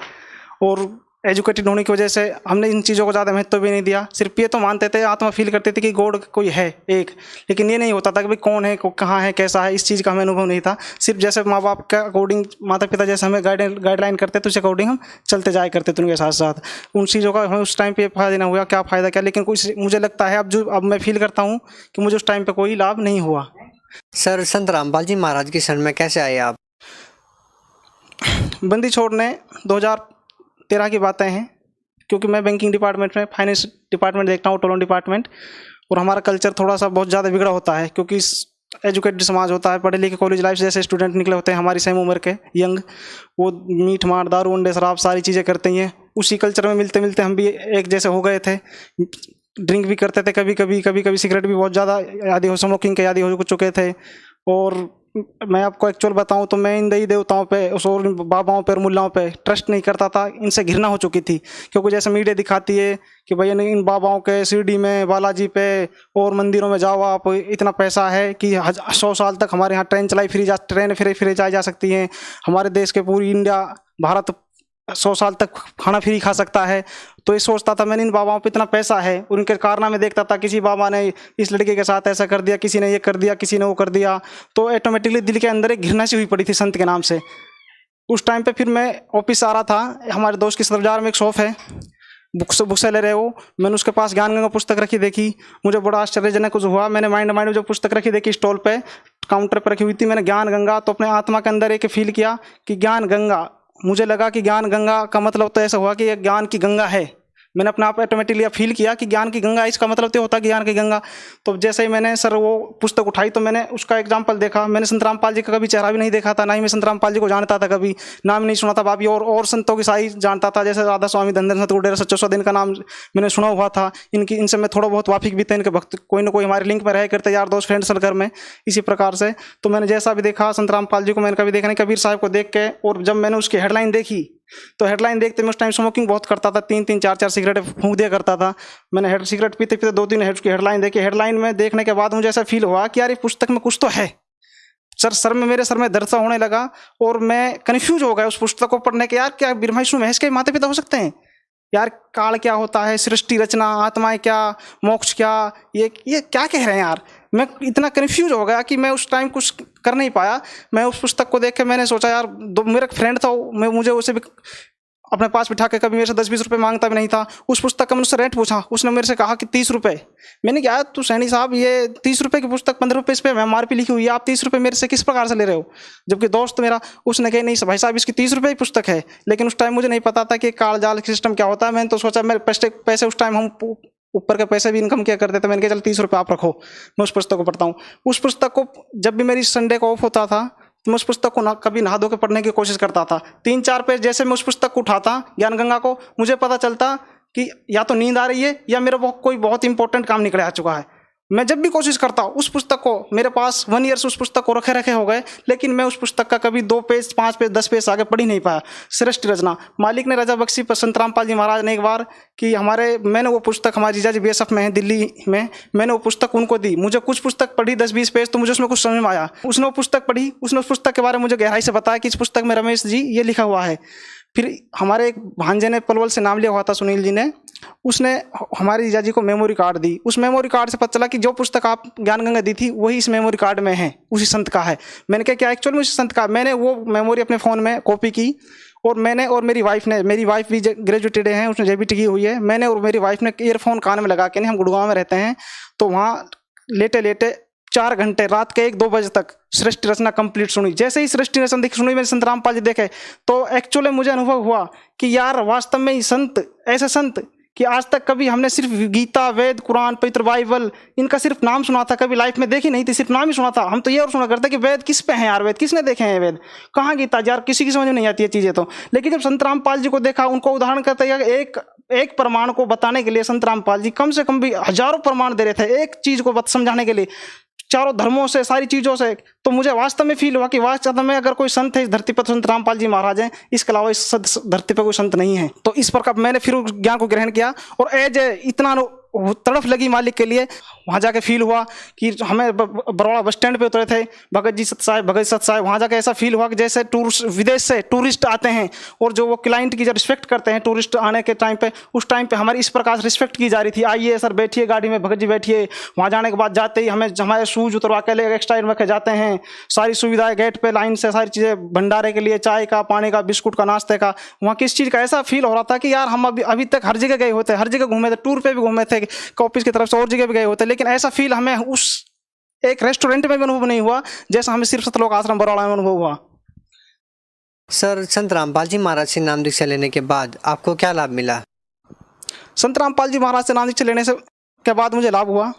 और एजुकेटेड होने की वजह से हमने इन चीज़ों को ज़्यादा महत्व भी नहीं दिया। सिर्फ ये तो मानते थे, आत्मा फील करते थे कि गॉड कोई है एक, लेकिन ये नहीं होता था कि भाई कौन है, कहाँ है, कैसा है, इस चीज़ का हमें अनुभव नहीं था। सिर्फ जैसे माँ बाप का अकॉर्डिंग, माता पिता जैसे हमें गाइडलाइन करते थे, उस अकॉर्डिंग हम चलते जाया करते थे उनके साथ साथ। उन चीज़ों का हमें उस टाइम पे फ़ायदा नहीं हुआ, क्या फ़ायदा क्या, लेकिन कुछ मुझे लगता है अब मैं फील करता हूँ कि मुझे उस टाइम पर कोई लाभ नहीं हुआ। सर, संत रामपाल जी महाराज की शरण में कैसे आए आप? बंदी छोड़ने 2013 की बातें हैं, क्योंकि मैं बैंकिंग डिपार्टमेंट में फाइनेंस डिपार्टमेंट देखता हूँ, टोलन डिपार्टमेंट। और हमारा कल्चर थोड़ा सा बहुत ज़्यादा बिगड़ा होता है, क्योंकि एजुकेटेड समाज होता है, पढ़े लिखे कॉलेज लाइफ जैसे स्टूडेंट निकले होते हैं हमारी सेम उम्र के यंग, वो मीट मार, दारू अंडे शराब सारी चीज़ें करते हैं। उसी कल्चर में मिलते मिलते हम भी एक जैसे हो गए थे। ड्रिंक भी करते थे, कभी कभी सिगरेट भी बहुत ज़्यादा आदी हो, स्मोकिंग के आदी हो चुके थे। और मैं आपको एक्चुअल बताऊं तो मैं इन देवताओं पे और बाबाओं पे और मुल्लाओं पे ट्रस्ट नहीं करता था। इनसे घृणा हो चुकी थी, क्योंकि जैसे मीडिया दिखाती है कि भैया इन बाबाओं के शिरडी में, बालाजी पे और मंदिरों में जाओ आप, इतना पैसा है कि 100 साल तक हमारे यहाँ ट्रेन फ्री जा सकती हैं। हमारे देश के पूरी इंडिया, भारत 100 साल तक खाना फ्री खा सकता है। तो ये सोचता था मैंने, इन बाबाओं पे इतना पैसा है, उनके कारनामे देखता था, किसी बाबा ने इस लड़के के साथ ऐसा कर दिया, किसी ने ये कर दिया, किसी ने वो कर दिया, तो ऑटोमेटिकली दिल के अंदर एक घृणा सी हुई पड़ी थी संत के नाम से। उस टाइम पे फिर मैं ऑफिस आ रहा था, हमारे दोस्त की सदर बाजार में एक शॉप है, बुक से ले रहे हो, मैंने उसके पास ज्ञान गंगा पुस्तक रखी देखी, मुझे बड़ा आश्चर्यजनक कुछ हुआ। मैंने माइंड में जो पुस्तक रखी देखी स्टॉल पे, काउंटर पर रखी हुई थी, मैंने ज्ञान गंगा, तो अपने आत्मा के अंदर एक फील किया कि ज्ञान गंगा। मुझे लगा कि ज्ञान गंगा का मतलब तो ऐसा हुआ कि ये ज्ञान की गंगा है। मैंने अपने आप ऑटोमेटिकली फील किया कि ज्ञान की गंगा, इसका मतलब तो होता है ज्ञान की गंगा। तो जैसे ही मैंने सर वो पुस्तक उठाई तो मैंने उसका एग्जाम्पल देखा। मैंने संत रामपाल जी का कभी चेहरा भी नहीं देखा था, ना ही मैं संत रामपाल जी को जानता था, कभी नाम नहीं सुना था। भाभी और संतों की साई जानता था, जैसे राधा स्वामी, धनधन सतगुरु डेरा सच्चो सौ दिन का नाम मैंने सुना हुआ था। इनसे मैं थोड़ा बहुत वाफिक भी था, इनके भक्त कोई ना कोई हमारे लिंक में रहे करते, यार दोस्त फ्रेंड सर्कल में, इसी प्रकार से। तो मैंने जैसा भी देखा संत रामपाल जी को, मैंने कभी देखा नहीं, कबीर साहब को देख के। और जब मैंने उसकी हेडलाइन देखी तो हेडलाइन देखते मैं उस टाइम स्मोकिंग बहुत करता था, 3-3 4-4 सिगरेट फूंक दिया करता था। मैंने सिगरेट पीते पीते 2-3 उसकी हेडलाइन देखी। हेडलाइन में देखने के बाद मुझे ऐसा फील हुआ कि यार ये पुस्तक में कुछ तो है। मेरे सर में दर्द सा होने लगा और मैं कन्फ्यूज हो गया उस पुस्तक को पढ़ने के। यार क्या ब्रह्मा विष्णु महेश के माता पिता हो सकते हैं? यार काल क्या होता है, सृष्टि रचना, आत्माएं क्या, मोक्ष क्या, ये क्या कह रहे हैं यार। मैं इतना कन्फ्यूज हो गया कि मैं उस टाइम कुछ कर नहीं पाया। मैं उस पुस्तक को देख के मैंने सोचा यार, मेरा फ्रेंड था, मुझे उसे भी अपने पास बिठा के, कभी मेरे से 10-20 रुपये मांगता भी नहीं था। उस पुस्तक का मैंने उससे रेट पूछा, उसने मेरे से कहा कि 30 रुपये। मैंने कहा तू सैनी साहब, ये 30 रुपये की पुस्तक 15 रुपये इस पर MRP लिखी हुई है, आप 30 रुपये मेरे से किस प्रकार से ले रहे हो? जबकि दोस्त मेरा, उसने कहा नहीं भाई साहब इसकी 30 रुपये की पुस्तक है। लेकिन उस टाइम मुझे नहीं पता था कि काल जाल सिस्टम क्या होता है। मैंने तो सोचा, मेरे पैसे उस टाइम हम ऊपर के पैसे भी इनकम किया करते थे। मैंने कहा चल 30 रुपये आप रखो, मैं उस पुस्तक को पढ़ता हूँ। उस पुस्तक को जब भी मेरी संडे को ऑफ होता था तो मैं उस पुस्तक को कभी नहा धो के पढ़ने की कोशिश करता था। 3-4 पेज जैसे मैं उस पुस्तक को उठाता, ज्ञान गंगा को, मुझे पता चलता कि या तो नींद आ रही है या मेरा कोई बहुत इंपॉर्टेंट काम निकले आ चुका है। मैं जब भी कोशिश करता उस पुस्तक को, मेरे पास 1 ईयर से उस पुस्तक को रखे हो गए, लेकिन मैं उस पुस्तक का कभी 2 पेज, 5 पेज, 10 पेज आगे पढ़ ही नहीं पाया। सृष्टि रचना, मालिक ने रजा बख्शी पर संत रामपाल जी महाराज ने एक बार कि मैंने वो पुस्तक, हमारे जीजा जी BSF में है दिल्ली में, मैंने वो पुस्तक उनको दी। मुझे कुछ पुस्तक पढ़ी 10-20 पेज, तो मुझे उसमें कुछ समझ में आया। उसने वो पुस्तक पढ़ी, उसने उस पुस्तक के बारे में मुझे गहराई से बताया कि इस पुस्तक में रमेश जी ये लिखा हुआ है। फिर हमारे एक भांजे ने पलवल से नाम लिया हुआ था, सुनील जी ने, उसने हमारी जीजा जी को मेमोरी कार्ड दी। उस मेमोरी कार्ड से पता चला कि जो पुस्तक आप ज्ञान गंगा दी थी वही इस मेमोरी कार्ड में है, उसी संत का है। मैंने कहा क्या एक्चुअल में उसी संत का? मैंने वो मेमोरी अपने फ़ोन में कॉपी की और मैंने और मेरी वाइफ भी ग्रेजुएटेड है, उसने जेबीटी की हुई है। मैंने और मेरी वाइफ ने ईयरफोन कान में लगा के, नहीं हम गुड़गांव में रहते हैं, तो वहाँ लेटे लेटे 4 घंटे रात के 1-2 बजे तक सृष्टि रचना कंप्लीट सुनी। जैसे ही सृष्टि रचना सुनी मैंने संत रामपाल जी देखे तो एक्चुअली मुझे अनुभव हुआ कि यार वास्तव में ही संत, ऐसे संत कि आज तक कभी हमने सिर्फ गीता, वेद, कुरान, पवित्र बाइबल इनका सिर्फ नाम सुना था, कभी लाइफ में देखी नहीं थी, सिर्फ नाम ही सुना था। हम तो ये और सुना करते कि वेद किस पे हैं यार, वेद किसने देखे हैं, वेद कहाँ, गीता यार किसी की समझ में नहीं आती है चीज़ें तो। लेकिन जब संत रामपाल जी को देखा, उनको उदाहरण करते हैं, एक प्रमाण को बताने के लिए संत रामपाल जी कम से कम भी हजारों प्रमाण दे रहे थे एक चीज़ को समझाने के लिए, चारों धर्मों से, सारी चीज़ों से। तो मुझे वास्तव में फील हुआ कि वास्तव में अगर कोई संत है इस धरती पर तो संत रामपाल जी महाराज हैं, इसके अलावा इस धरती पर कोई संत नहीं है। तो इस प्रकार मैंने फिर ज्ञान को ग्रहण किया और एज इतना तड़फ लगी मालिक के लिए, वहाँ जाके फील हुआ कि हमें बड़ौदा बस स्टैंड पे उतरे थे भगत जी सत साहब, वहाँ जाके ऐसा फील हुआ कि जैसे विदेश से टूरिस्ट आते हैं और जो वो क्लाइंट की जो रिस्पेक्ट करते हैं टूरिस्ट आने के टाइम पे, उस टाइम पे हमारी इस प्रकार से रिस्पेक्ट की जा रही थी। आइए सर बैठिए गाड़ी में, भगत जी बैठिए। वहाँ जाने के बाद जाते ही हमें हमारे शूज उतरवा के ले एक्स्ट्रा रखे जाते हैं, सारी सुविधाएं गेट पे लाइन से, सारी चीज़ें भंडारे के लिए, चाय का, पानी का, बिस्कुट का, नाश्ते का। वहाँ किस चीज़ का ऐसा फील हो रहा था कि यार हम अभी तक हर जगह गए होते, हर जगह घूमे थे, टूर पे भी घूमे थे, ऑफिस की तरफ से और जगह भी गए होते, लेकिन ऐसा फील हमें उस एक रेस्टोरेंट में भी अनुभव नहीं हुआ जैसा हमें सिर्फ सतलोक आश्रम बरौड़ा में अनुभव हुआ। सर, संत रामपाल जी महाराज से नाम दीक्षा लेने के बाद आपको क्या लाभ मिला? संत रामपाल जी महाराज से नाम दीक्षा लेने के बाद मुझे लाभ हुआ।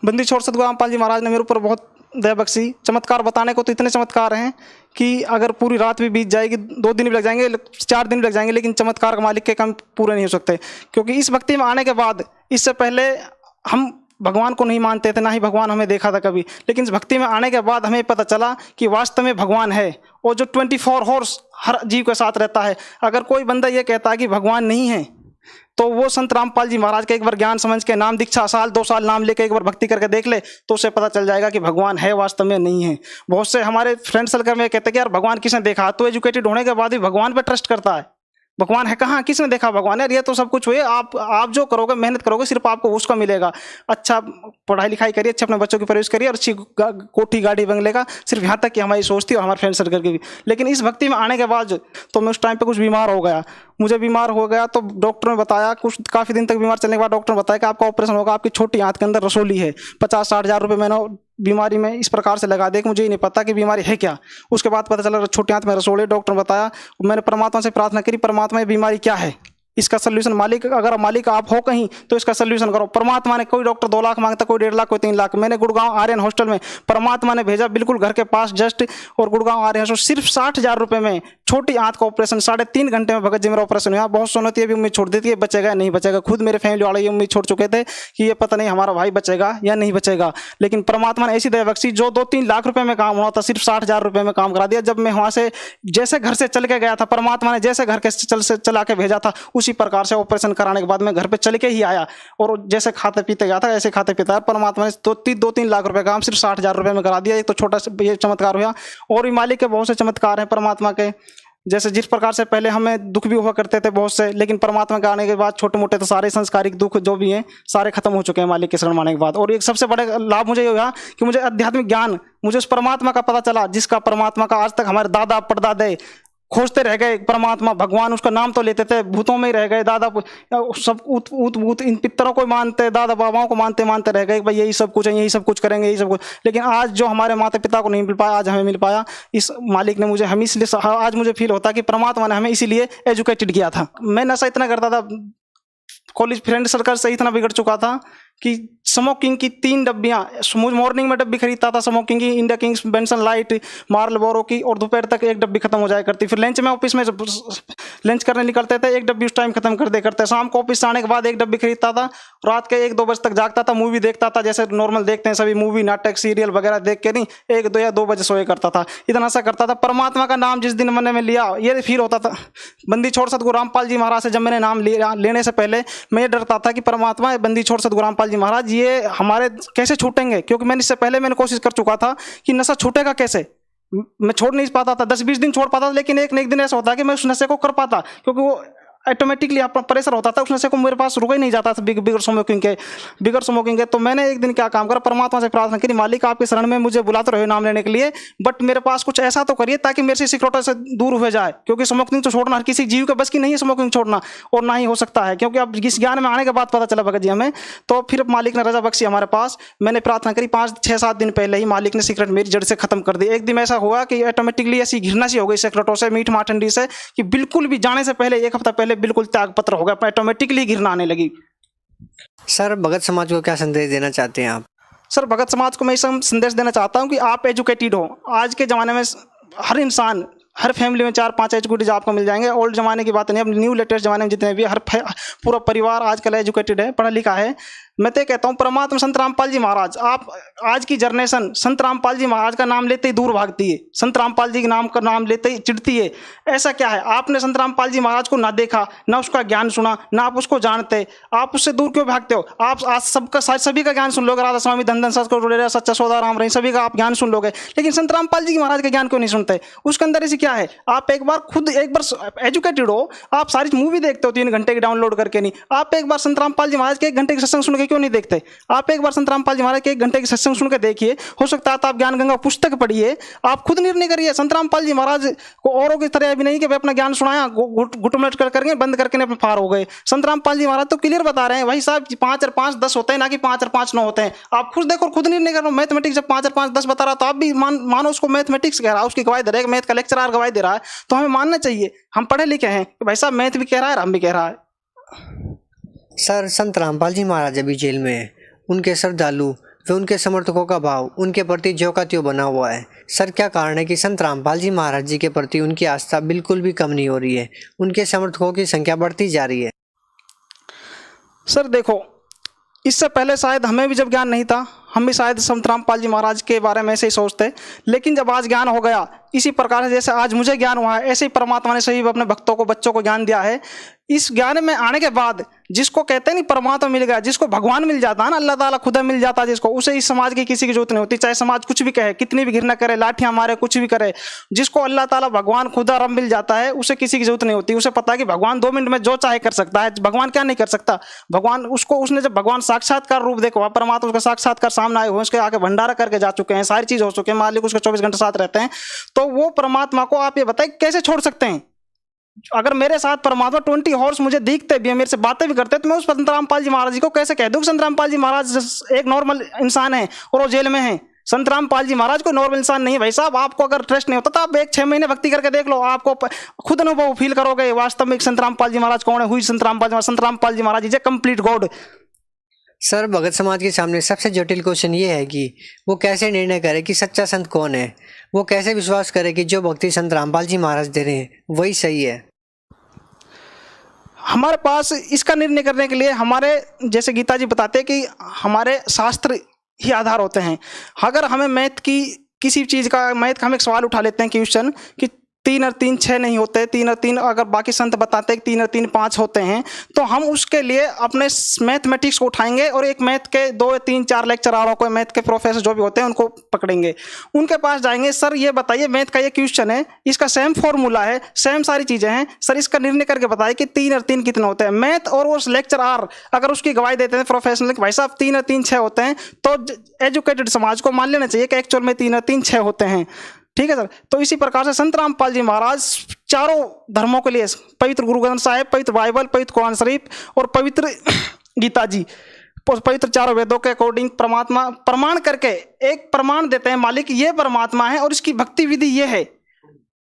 बंदी छोड़ सतगुरु रामपाल जी महाराज ने मेरे ऊपर बहुत दया बख्शी। चमत्कार बताने को तो इतने चमत्कार हैं कि अगर पूरी रात भी बीत जाएगी, 2 दिन भी लग जाएंगे, 4 दिन भी लग जाएंगे, लेकिन चमत्कार का मालिक के काम पूरे नहीं हो सकते। क्योंकि इस भक्ति में आने के बाद, इससे पहले हम भगवान को नहीं मानते थे, ना ही भगवान हमें देखा था कभी, लेकिन इस भक्ति में आने के बाद हमें पता चला कि वास्तव में भगवान है और जो 24 हॉर्स हर जीव के साथ रहता है। अगर कोई बंदा ये कहता है कि भगवान नहीं है तो वो संत रामपाल जी महाराज के एक बार ज्ञान समझ के नाम दीक्षा 1-2 साल नाम लेके एक बार भक्ति करके देख ले तो उसे पता चल जाएगा कि भगवान है वास्तव में नहीं है। बहुत से हमारे फ्रेंड सर्कल में कहते हैं कि यार भगवान किसने देखा? तो एजुकेटेड होने के बाद भी भगवान पे ट्रस्ट करता है। भगवान है कहाँ, किसने देखा भगवान? यार ये तो सब कुछ हुए, आप जो करोगे, मेहनत करोगे, सिर्फ आपको उसका मिलेगा। अच्छा पढ़ाई लिखाई करिए, अच्छे अपने बच्चों की परवरिश करिए और अच्छी कोठी गाड़ी बंगले का, सिर्फ यहाँ तक कि हमारी सोच थी और हमारे फ्रेंड सर्कल की भी। लेकिन इस भक्ति में आने के बाद तो मैं उस टाइम पे कुछ बीमार हो गया। मुझे बीमार हो गया तो डॉक्टर ने बताया, कुछ काफ़ी दिन तक बीमार चलने के बाद डॉक्टर ने बताया कि आपका ऑपरेशन होगा, आपकी छोटी आंत के अंदर रसोली है, 50-60 हज़ार रुपये मैंने बीमारी में इस प्रकार से लगा दे कि मुझे ही नहीं पता कि बीमारी है क्या। उसके बाद पता चला छोटी आंत में रसोली, डॉक्टर ने बताया। मैंने परमात्मा से प्रार्थना करी, परमात्मा ये बीमारी क्या है, इसका सोल्यूशन मालिक, अगर मालिक आप हो कहीं तो इसका सोल्यूशन करो। परमात्मा ने, कोई डॉक्टर 2 लाख मांगता, कोई 1.5 लाख, कोई 3 लाख। मैंने गुड़गांव आर्यन हॉस्टल में परमात्मा ने भेजा, बिल्कुल घर के पास जस्ट, और गुड़गांव आर्यन हॉस्टल सिर्फ 60 हज़ार रुपये में छोटी आंत का ऑपरेशन 3.5 घंटे में भगत जी मेरा ऑपरेशन हुआ। बहुत सुनती है, भी उम्मीद छोड़ देती है बचेगा नहीं बचेगा। खुद मेरे फैमिली वाले ये उम्मीद छोड़ चुके थे कि ये पता नहीं हमारा भाई बचेगा या नहीं बचेगा, लेकिन परमात्मा ने ऐसी दया बख्शी, जो 2-3 लाख रुपये में काम होना था सिर्फ 60 हज़ार रुपये में काम करा दिया। जब मैं वहाँ से जैसे घर से चल के गया था, परमात्मा ने जैसे घर के चला के भेजा था, उसी प्रकार से ऑपरेशन कराने के बाद मैं घर पे चल के ही आया और जैसे खाते पीते गया था ऐसे खाते पीता है। परमात्मा ने 2-3 लाख रुपए काम सिर्फ 60 हज़ार रुपये में करा दिया। एक तो छोटा ये चमत्कार हुआ, और भी मालिक के बहुत से चमत्कार हैं परमात्मा के। जैसे जिस प्रकार से पहले हमें दुख भी हुआ करते थे बहुत से, लेकिन परमात्मा के आने के बाद छोटे मोटे तो सारे संस्कारिक दुख जो भी हैं सारे खत्म हो चुके हैं मालिक के शरण आने के बाद। और एक सबसे बड़े लाभ मुझे ये हुआ कि मुझे आध्यात्मिक ज्ञान, मुझे उस परमात्मा का पता चला जिसका, परमात्मा का आज तक हमारे दादा परदादे खोजते रह गए। परमात्मा भगवान उसका नाम तो लेते थे, भूतों में ही रह गए। दादा सब भूत इन पितरों को मानते, दादा बाबाओं को मानते रह गए, भाई यही सब कुछ है, यही सब कुछ करेंगे, यही सब कुछ। लेकिन आज जो हमारे माता पिता को नहीं मिल पाया, आज हमें मिल पाया। इस मालिक ने मुझे, हम इसलिए आज मुझे फील होता है कि परमात्मा ने हमें इसीलिए एजुकेटेड किया था। मैं नशा इतना करता था, कॉलेज फ्रेंड सर्कल से इतना बिगड़ चुका था कि स्मोकिंग की 3 डब्बियाँ, मॉर्निंग में डब्बी खरीदता था स्मोकिंग की, India Kings, Benson light, Marlboro की, और दोपहर तक 1 डब्बी खत्म हो जाया करती। फिर लंच में ऑफिस में लंच करने निकलते थे, 1 डब्बी उस टाइम खत्म कर दे करते। शाम को ऑफिस से आने के बाद 1 डब्बी खरीदता था, रात के 1-2 बजे तक जागता था, मूवी देखता था, जैसे नॉर्मल देखते हैं सभी मूवी, नाटक, सीरियल वगैरह देख के नहीं, 1-2 या 2 बजे सोए करता था। इतना सा करता था। परमात्मा का नाम जिस दिन मन में लिया, ये फील होता था। बंदी छोड़ सतगुरु रामपाल जी महाराज से जब मैंने नाम लेने से पहले मैं डरता था कि परमात्मा, बंदी छोड़ सतगुरु रामपाल जी महाराज ये हमारे कैसे छूटेंगे, क्योंकि मैंने इससे पहले कोशिश कर चुका था कि नशा छूटेगा कैसे। मैं छोड़ नहीं पाता था, 10-20 दिन छोड़ पाता था, लेकिन एक न एक दिन ऐसा होता है कि मैं उस नशे को कर पाता, क्योंकि वो ऑटोमेटिकली आप प्रेशर होता था, उसमें से को मेरे पास रुका ही नहीं जाता था बिगर स्मोकिंग के। तो मैंने एक दिन क्या काम करा, परमात्मा से प्रार्थना करी, मालिक आपके शरण में मुझे बुलाते रहे नाम लेने के लिए, बट मेरे पास कुछ ऐसा तो करिए ताकि मेरे से सिगरेटों से दूर हो जाए, क्योंकि स्मोकिंग तो छोड़ना हर किसी जीव के बस की नहीं है, स्मोकिंग छोड़ना, और ना ही हो सकता है, क्योंकि अब इस ज्ञान में आने के बाद पता चला भगत जी हमें। तो फिर मालिक ने रजा बख्शी हमारे पास, मैंने प्रार्थना करी, 5-6-7 दिन पहले ही मालिक ने सिगरेट मेरी जड़ से खत्म कर दी। एक दिन ऐसा हुआ कि ऑटोमेटिकली ऐसी घृणा सी हो गई सिगरेटों से, मीठ माठंडी से, कि बिल्कुल भी जाने से पहले 1 हफ्ता पहले बिल्कुल त्यागपत्र हो गया, ऑटोमेटिकली घृणा आने लगी। सर भगत समाज को क्या संदेश देना चाहते हैं आप? सर भगत समाज को मैं संदेश देना चाहता हूँ कि आप एजुकेटेड हो। आज के ज़माने में हर इंसान, हर फैमिली में 4-5 एजुकेटेड आपको मिल जाएंगे। ओल्ड ज़माने की बात नहीं, अब न्यू लेटेस्ट ज़माने में जितने भी पूरा परिवार आजकल एजुकेटेड है, पढ़ा लिखा है। मैं तो कहता हूँ परमात्मा संत रामपाल जी महाराज, आप आज की जनरेशन संत रामपाल जी महाराज का नाम लेते ही दूर भागती है, संत रामपाल जी के नाम का नाम लेते ही चिढ़ती है। ऐसा क्या है, आपने संत रामपाल जी महाराज को ना देखा, ना उसका ज्ञान सुना, ना आप उसको जानते, आप उससे दूर क्यों भागते हो? आप आज सभी का ज्ञान सुन लोगे, राधा स्वामी, धन सतगुरु, सच्चा सौदा राम रही, सभी का आप ज्ञान सुन लोगे, लेकिन संत रामपाल जी महाराज का ज्ञान क्यों नहीं सुनते? उसके अंदर ऐसी क्या है? आप एक बार खुद एजुकेटेड हो, आप सारी मूवी देखते हो 3 घंटे की डाउनलोड करके नहीं, आप एक बार संत रामपाल जी महाराज के 1 घंटे की सत्संग सुन के क्यों नहीं देखते? आप एक बार संत रामपाल जी महाराज के 1 घंटे की सत्संग सुन के देखिए, हो सकता है तो आप ज्ञान गंगा पुस्तक पढ़िए, आप खुद निर्णय करिए। संत रामपाल जी महाराज को औरों की तरह भी नहीं कि वे अपना ज्ञान सुनाया घुटमलट करके बंद करके अपने पार हो गए। संत रामपाल जी महाराज तो क्लियर बता रहे हैं, भाई साहब 5 और 5 10 होते हैं, ना कि 5 और 5 9 होते हैं। आप खुद देखो, खुद निर्णय करो। मैथमेटिक्स जब 5 और 5 10 बता रहा, तो आप भी मानो उसको मैथमेटिक्स कह रहा है, उसकी गवाही दे रहा है, मैथ का लेक्चरर गवाही दे रहा है, तो हमें मानना चाहिए। हम पढ़े लिखे हैं कि भाई साहब मैथ भी कह रहा है, हम भी कह रहा है। सर संत रामपाल जी महाराज अभी जेल में है, उनके श्रद्धालु व उनके समर्थकों का भाव उनके प्रति ज्यों का त्यों बना हुआ है। सर क्या कारण है कि संत रामपाल जी महाराज जी के प्रति उनकी आस्था बिल्कुल भी कम नहीं हो रही है, उनके समर्थकों की संख्या बढ़ती जा रही है? सर देखो, इससे पहले शायद हमें भी जब ज्ञान नहीं था, हम भी शायद संत रामपाल जी महाराज के बारे में ऐसे ही सोचते, लेकिन जब आज ज्ञान हो गया, इसी प्रकार से जैसे आज मुझे ज्ञान हुआ है, ऐसे ही परमात्मा ने सही अपने भक्तों को, बच्चों को ज्ञान दिया है। इस ज्ञान में आने के बाद जिसको कहते हैं नहीं परमात्मा मिल गया, जिसको भगवान मिल जाता है ना, अल्लाह ताला खुदा मिल जाता है जिसको, उसे इस समाज की किसी की जरूरत नहीं होती। चाहे समाज कुछ भी कहे, कितनी भी घृणा करे, लाठियां मारे, कुछ भी करे, जिसको अल्लाह ताला भगवान खुदा रब मिल जाता है, उसे किसी की जरूरत नहीं होती। उसे पता है कि भगवान 2 मिनट में जो चाहे कर सकता है। भगवान क्या नहीं कर सकता? भगवान उसने जब भगवान साक्षात्कार रूप देखो, परमात्मा उसका साक्षात्कार सामने आए हुए, उसके आके भंडारा करके जा चुके हैं, सारी चीज हो चुके हैं, मालिक उसके 24 घंटे साथ रहते हैं, तो वो परमात्मा को आप ये बताएं कैसे छोड़ सकते हैं? अगर मेरे साथ परमात्मा 20 हॉर्स मुझे दिखते भी है, मेरे से बातें भी करते हैं, तो मैं उस संत रामपाल जी महाराज जी को कैसे कह दूं कि संत रामपाल जी महाराज एक नॉर्मल इंसान है और वो जेल में है? संत रामपाल जी महाराज कोई नॉर्मल इंसान नहीं है भाई साहब। आपको अगर ट्रस्ट नहीं होता तो आप 6 महीने भक्ति करके देख लो, आपको खुद अनुभव फील करोगे वास्तव में संत रामपाल जी महाराज कौन है। हुई Sant Rampal ji Maharaj is a complete god. सर भगत समाज के सामने सबसे जटिल क्वेश्चन ये है कि वो कैसे निर्णय करे कि सच्चा संत कौन है, वो कैसे विश्वास करे कि जो भक्ति संत रामपाल जी महाराज दे रहे हैं वही सही है। हमारे पास इसका निर्णय करने के लिए हमारे जैसे गीता जी बताते हैं कि हमारे शास्त्र ही आधार होते हैं। अगर हमें मैथ की किसी चीज़ का, मैथ का हम एक सवाल उठा लेते हैं क्वेश्चन कि 3 और 3 6 नहीं होते, 3 और 3 अगर बाकी संत बताते हैं कि 3 और 3 5 होते हैं, तो हम उसके लिए अपने मैथमेटिक्स को उठाएंगे और एक मैथ के 2 या 3 4 लेक्चररों को, मैथ के प्रोफेसर जो भी होते हैं उनको पकड़ेंगे, उनके पास जाएंगे, सर ये बताइए मैथ का ये क्वेश्चन है, इसका सेम फॉर्मूला है, सेम सारी चीज़ें हैं, सर इसका निर्णय करके बताइए कि 3 और 3 कितने होते हैं। मैथ और उस लेक्चरर अगर उसकी गवाही देते हैं प्रोफेशनल, भाई साहब 3 और 3 6 होते हैं, तो एजुकेटेड समाज को मान लेना चाहिए कि एक्चुअल में 3 और 3 6 होते हैं। ठीक है सर। तो इसी प्रकार से संत रामपाल जी महाराज चारों धर्मों के लिए, पवित्र गुरु ग्रंथ साहिब, पवित्र बाइबल, पवित्र कुरान शरीफ और पवित्र गीता जी, पवित्र चारों वेदों के अकॉर्डिंग परमात्मा प्रमाण करके एक प्रमाण देते हैं, मालिक ये परमात्मा है और इसकी भक्ति विधि ये है।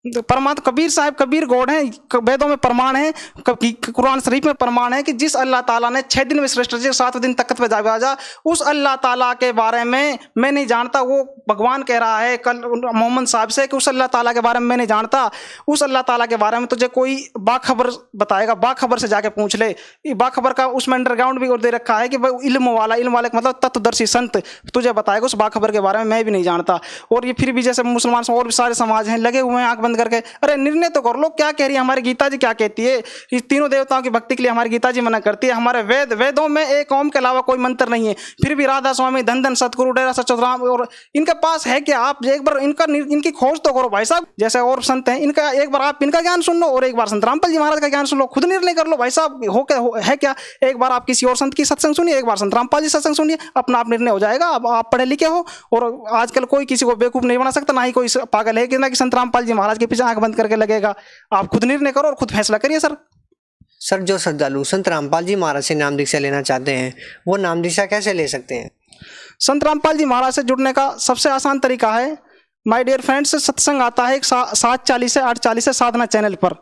परमात्मा कबीर साहब, कबीर गॉड है, वेदों में प्रमाण है, कुरान शरीफ में प्रमाण है कि जिस अल्लाह ताला ने 6 दिन में सृष्टि की, 7वें दिन तख्त पे जागा, उस अल्लाह ताला के बारे में मैं नहीं जानता। वो भगवान कह रहा है कल मोहम्मद साहब से कि उस अल्लाह ताला के बारे में मैं नहीं जानता, उस अल्लाह ताला के बारे में तुझे कोई बाखबर बताएगा, बाखबर से जाके पूछ ले। बाखबर का उसमें अंडरग्राउंड भी दे रखा है कि भाई इल्म वाले मतलब तत्वदर्शी संत तुझे बताएगा उस बाखबर के बारे में, मैं भी नहीं जानता। और ये फिर भी जैसे मुसलमान और भी सारे समाज हैं लगे हुए हैं आंख बंद करके, अरे निर्णय तो कर लो, क्या कह रही है हमारी गीता जी, क्या कहती है कि तीनों देवताओं की भक्ति के लिए हमारी गीता जी मना करती है। हमारे वेदों में एक ओम के अलावा कोई मंत्र नहीं है, फिर भी राधा स्वामी, धन धन सतगुरु, डेरा सचोराम, और इनके पास है क्या? आप एक बार इनकी खोज तो करो भाई साहब। जैसे और संत हैं, इनका एक बार आप इनका ज्ञान सुन लो और एक बार संत रामपाल जी महाराज का ज्ञान सुन लो, खुद निर्णय कर लो भाई साहब है क्या। एक बार आप किसी और संत की सत्संग सुनिए, एक बार संत रामपाल जी सत्संग सुनिए, अपना आप निर्णय हो जाएगा। अब आप पढ़े लिखे हो और आजकल कोई किसी को बेवकूफ नहीं बना सकता, ना ही कोई पागल है कि ना कि संत रामपाल जी महाराज के पीछे आंख बंद करके लगेगा। आप खुद निर्णय करो और खुद फैसला करिए सर। सर, जो श्रद्धालु संत रामपाल जी महाराज से नाम दीक्षा लेना चाहते हैं वो नाम दीक्षा कैसे ले सकते हैं? संत रामपाल जी महाराज से जुड़ने का सबसे आसान तरीका है, माय डियर फ्रेंड्स, सत्संग आता है 7:40 से 8:40 से साधना चैनल पर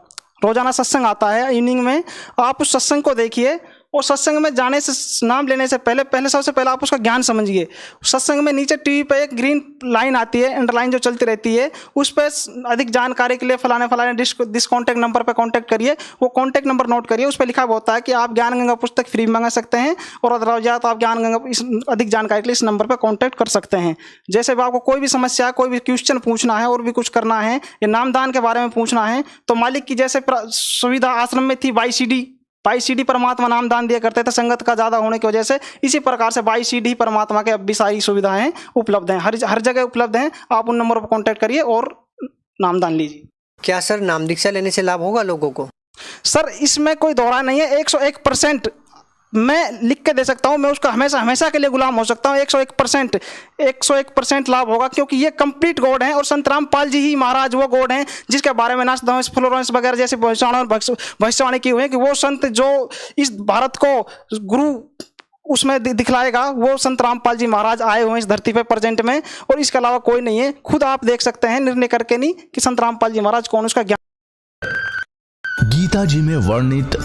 रोजाना सत्संग आता है इवनिंग में। आप उस सत्संग को देखिए और सत्संग में जाने से, नाम लेने से पहले सबसे पहले आप उसका ज्ञान समझिए। सत्संग में नीचे टीवी पे एक ग्रीन लाइन आती है, अंडरलाइन जो चलती रहती है, उस पर अधिक जानकारी के लिए फलाने दिस कॉन्टैक्ट नंबर पर कॉन्टैक्ट करिए। वो कॉन्टैक्ट नंबर नोट करिए, उस पर लिखा हुआ होता है कि आप ज्ञान गंगा पुस्तक फ्री में मंगा सकते हैं और अदरवाइज या तो आप ज्ञान गंगा इस अधिक जानकारी के लिए इस नंबर पर कॉन्टैक्ट कर सकते हैं। जैसे भी आपको कोई भी समस्या, कोई भी क्वेश्चन पूछना है और भी कुछ करना है या नामदान के बारे में पूछना है, तो मालिक की जैसे सुविधा आश्रम में थी, बाई सीडी परमात्मा नाम दान दिया करते थे संगत का ज़्यादा होने की वजह से, इसी प्रकार से बाई सीडी परमात्मा के अब भी सारी सुविधाएं उपलब्ध हैं, हर जगह उपलब्ध हैं। आप उन नंबर पर कॉन्टैक्ट करिए और नामदान लीजिए। क्या सर नाम दीक्षा लेने से लाभ होगा लोगों को? सर इसमें कोई दोहरा नहीं है, 101% मैं लिख के दे सकता हूं, मैं उसका हमेशा के लिए गुलाम हो सकता हूं। 101% लाभ होगा, क्योंकि ये कंप्लीट गॉड हैं और संत रामपाल जी ही महाराज वो गॉड हैं जिसके बारे में नास्दांस फ्लोरेंस वगैरह जैसे भविष्यवाणी की हुई है कि वो संत जो इस भारत को गुरु उसमें दिखलाएगा, वो संत रामपाल जी महाराज आए हुए हैं इस धरती पे प्रेजेंट में, और इसके अलावा कोई नहीं है। खुद आप देख सकते हैं निर्णय करके नहीं कि संत रामपाल जी महाराज कौन, उसका ज्ञान। गीता जी में वर्णित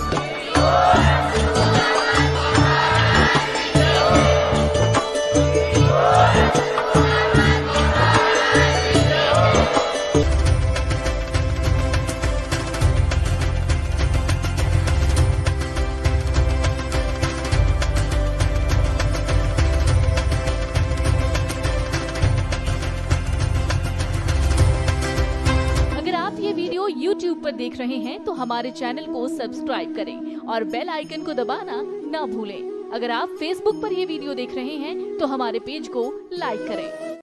YouTube पर देख रहे हैं तो हमारे चैनल को सब्सक्राइब करें और बेल आइकन को दबाना ना भूलें। अगर आप Facebook पर ये वीडियो देख रहे हैं तो हमारे पेज को लाइक करें।